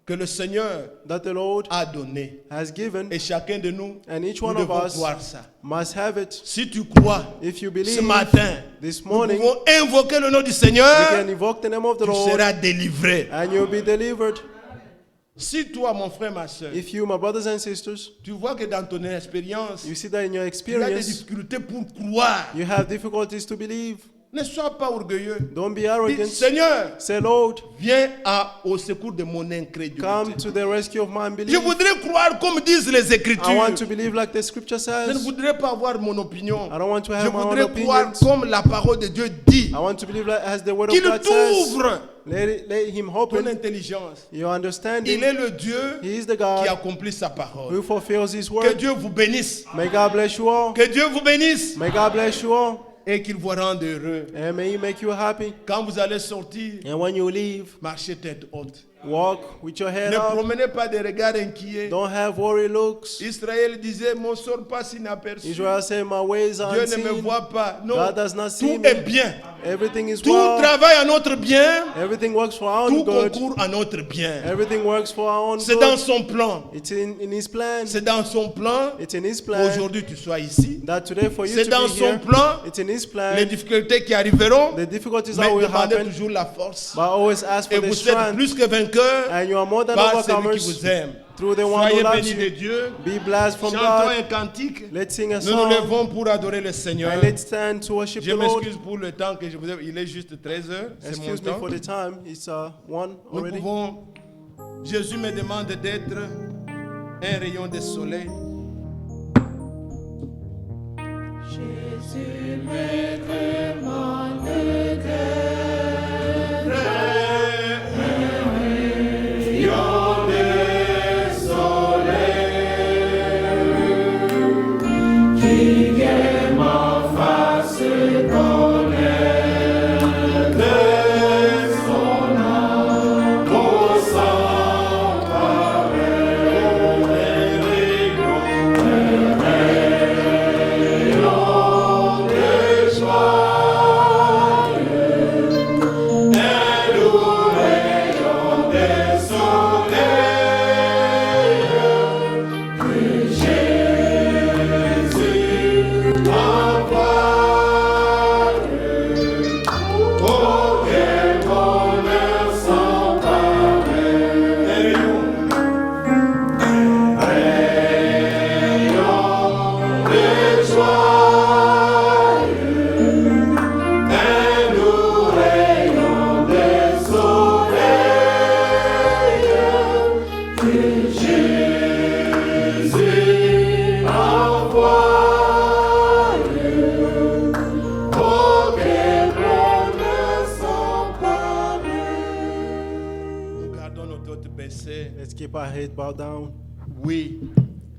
que le Seigneur that the Lord a donnée. has given, Et chacun de nous, and each nous one of devons us croire ça. must have it. Si tu crois, If you ce believe, matin, this nous morning, pouvons invoquer le nom du you Seigneur, can invoke the name of the tu Lord, seras délivré. and you'll be delivered. Si toi, mon frère, ma soeur, If you, my brothers and sisters, tu vois que dans ton expérience, you see that in your tu as des experience, difficultés pour croire, you have difficulties to believe, ne sois pas orgueilleux. don't be Dis, arrogant. Seigneur, Say, Lord, viens au secours de mon incrédulité. come to the rescue of my Je unbelief. voudrais croire comme disent les I Écritures. want to believe like the scripture Je ne says. voudrais pas avoir mon opinion. I don't want to Je have my own voudrais croire opinions. comme la parole de Dieu dit. I want to believe like as the word of Qu'il God says. t'ouvre Let Him ton open intelligence. your Il understanding. est le Dieu He is the qui God accomplit sa parole. who fulfills His Que word. Dieu vous bénisse. May God bless you all. Que Dieu vous bénisse. May God bless you all. Et qu'il vous rende heureux. And may He make you happy. Quand vous allez sortir, And when you leave, marchez tête haute. walk with your head Ne up. promenez pas des regards inquiets. Don't have worry looks. Israël disait, mon sort passe inaperçu. Israel said, my ways are Dieu ne me unseen. voit pas. Non, God does not see tout me. est bien. Everything is Tout well. travaille à notre bien. Everything works for our Tout own good. concourt à notre bien. Everything works for our own C'est dans good. son plan. It's in His plan. C'est dans son plan It's in His plan qu'aujourd'hui tu sois ici. that today for you C'est to dans be son here. plan. It's in His Les plan. difficultés qui arriveront. The difficulties Mais that will demandez happen, toujours la force. but always ask Et for the vous êtes strength. plus que vainqueurs And you are more than par celui qui overcomers vous aime. through the one who Soyez loves bénis de you. Dieu. Be blessed from Chantons God. un cantique. Let's sing a Nous nous song levons pour adorer le Seigneur. and let's stand to worship Je the Lord. m'excuse pour le temps que je vous ai. Il est juste 13 heures. C'est mon Excuse me temps. for the time. It's 1 Nous already. pouvons. Jésus me demande d'être un rayon de soleil. Nous gardons nos têtes baissées. Let's keep our head bowed down. Oui,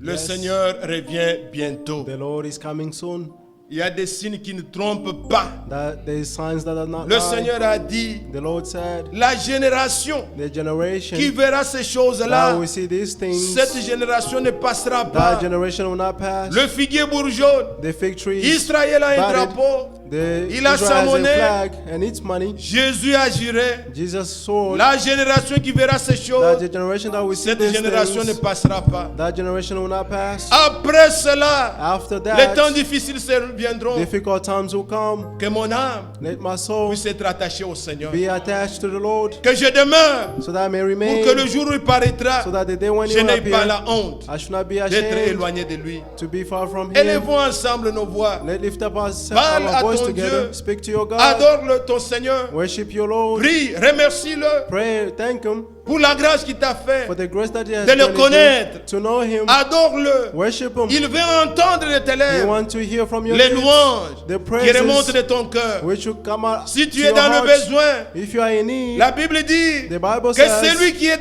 le Yes. Seigneur revient bientôt. The Lord is coming soon. Il y a des signes qui ne trompent pas. That there is signs that are not Le lying. Seigneur a dit, The Lord said, la génération the generation qui verra ces that choses-là, will see these things, cette génération ne passera pas. that generation will not pass. Le figuier bourgeonne. The fig tree, Israël a un budded. drapeau. Il a sa Israel has a monnaie. flag and its money. Jésus agirait. Jesus saw La génération qui verra ces that choses, the generation that will see cette these génération ne things, passera pas. that generation will not pass. Après cela, After les temps that, difficiles viendront, difficult times will come. que mon âme Let my soul puisse être attachée au Seigneur. be attached to the Lord, Que je demeure so that I may pour remain, que le jour où il paraîtra, so that the day when je you n'ai pas appear, la honte I should not be d'être ashamed éloigné de lui. to be far from Him. Élevons ensemble nos voix. Let's lift up Parle à our voice ton together. Dieu. Speak to your God. Adore ton Seigneur. Worship your Lord. Prie, remercie-le Pray, thank Him pour la grâce qu'il t'a fait. for the grace that He has De le granted connaître. you, to know Him. Adore-le. Worship Him. Il veut entendre de tes You lèvres want to hear from your les lips louanges the qui remontent praises de ton cœur. which will come out Si to tu es your dans le heart. besoin, If you are in need, la Bible dit the Bible que says, celui qui est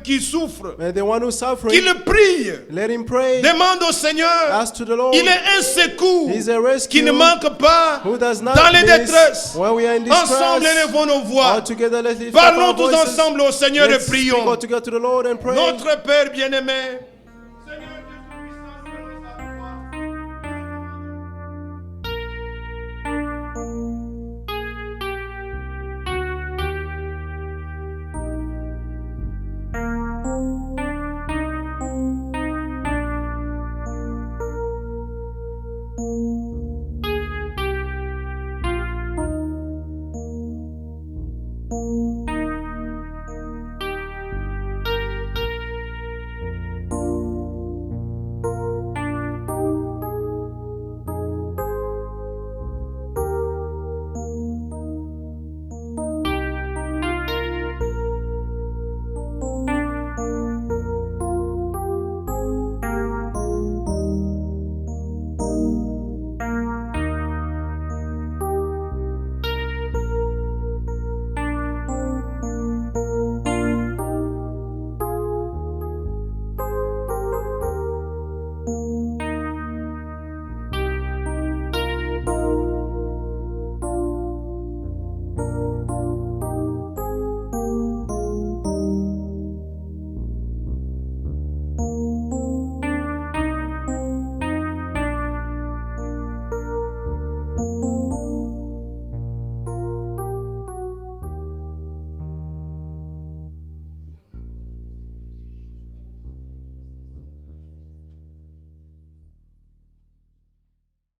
qui souffre, the one who's suffering, qu'il prie, let him pray. demande au Seigneur. Ask to the Lord. Il est un secours He's a rescue qui ne manque pas who does not dans les miss détresses. when we are in distress. Ensemble, élevons nos voix. All together, let's lift up Parlons our tous voices. ensemble au Seigneur et Let's speak prions. all together to the Lord and pray. Notre Père bien-aimé,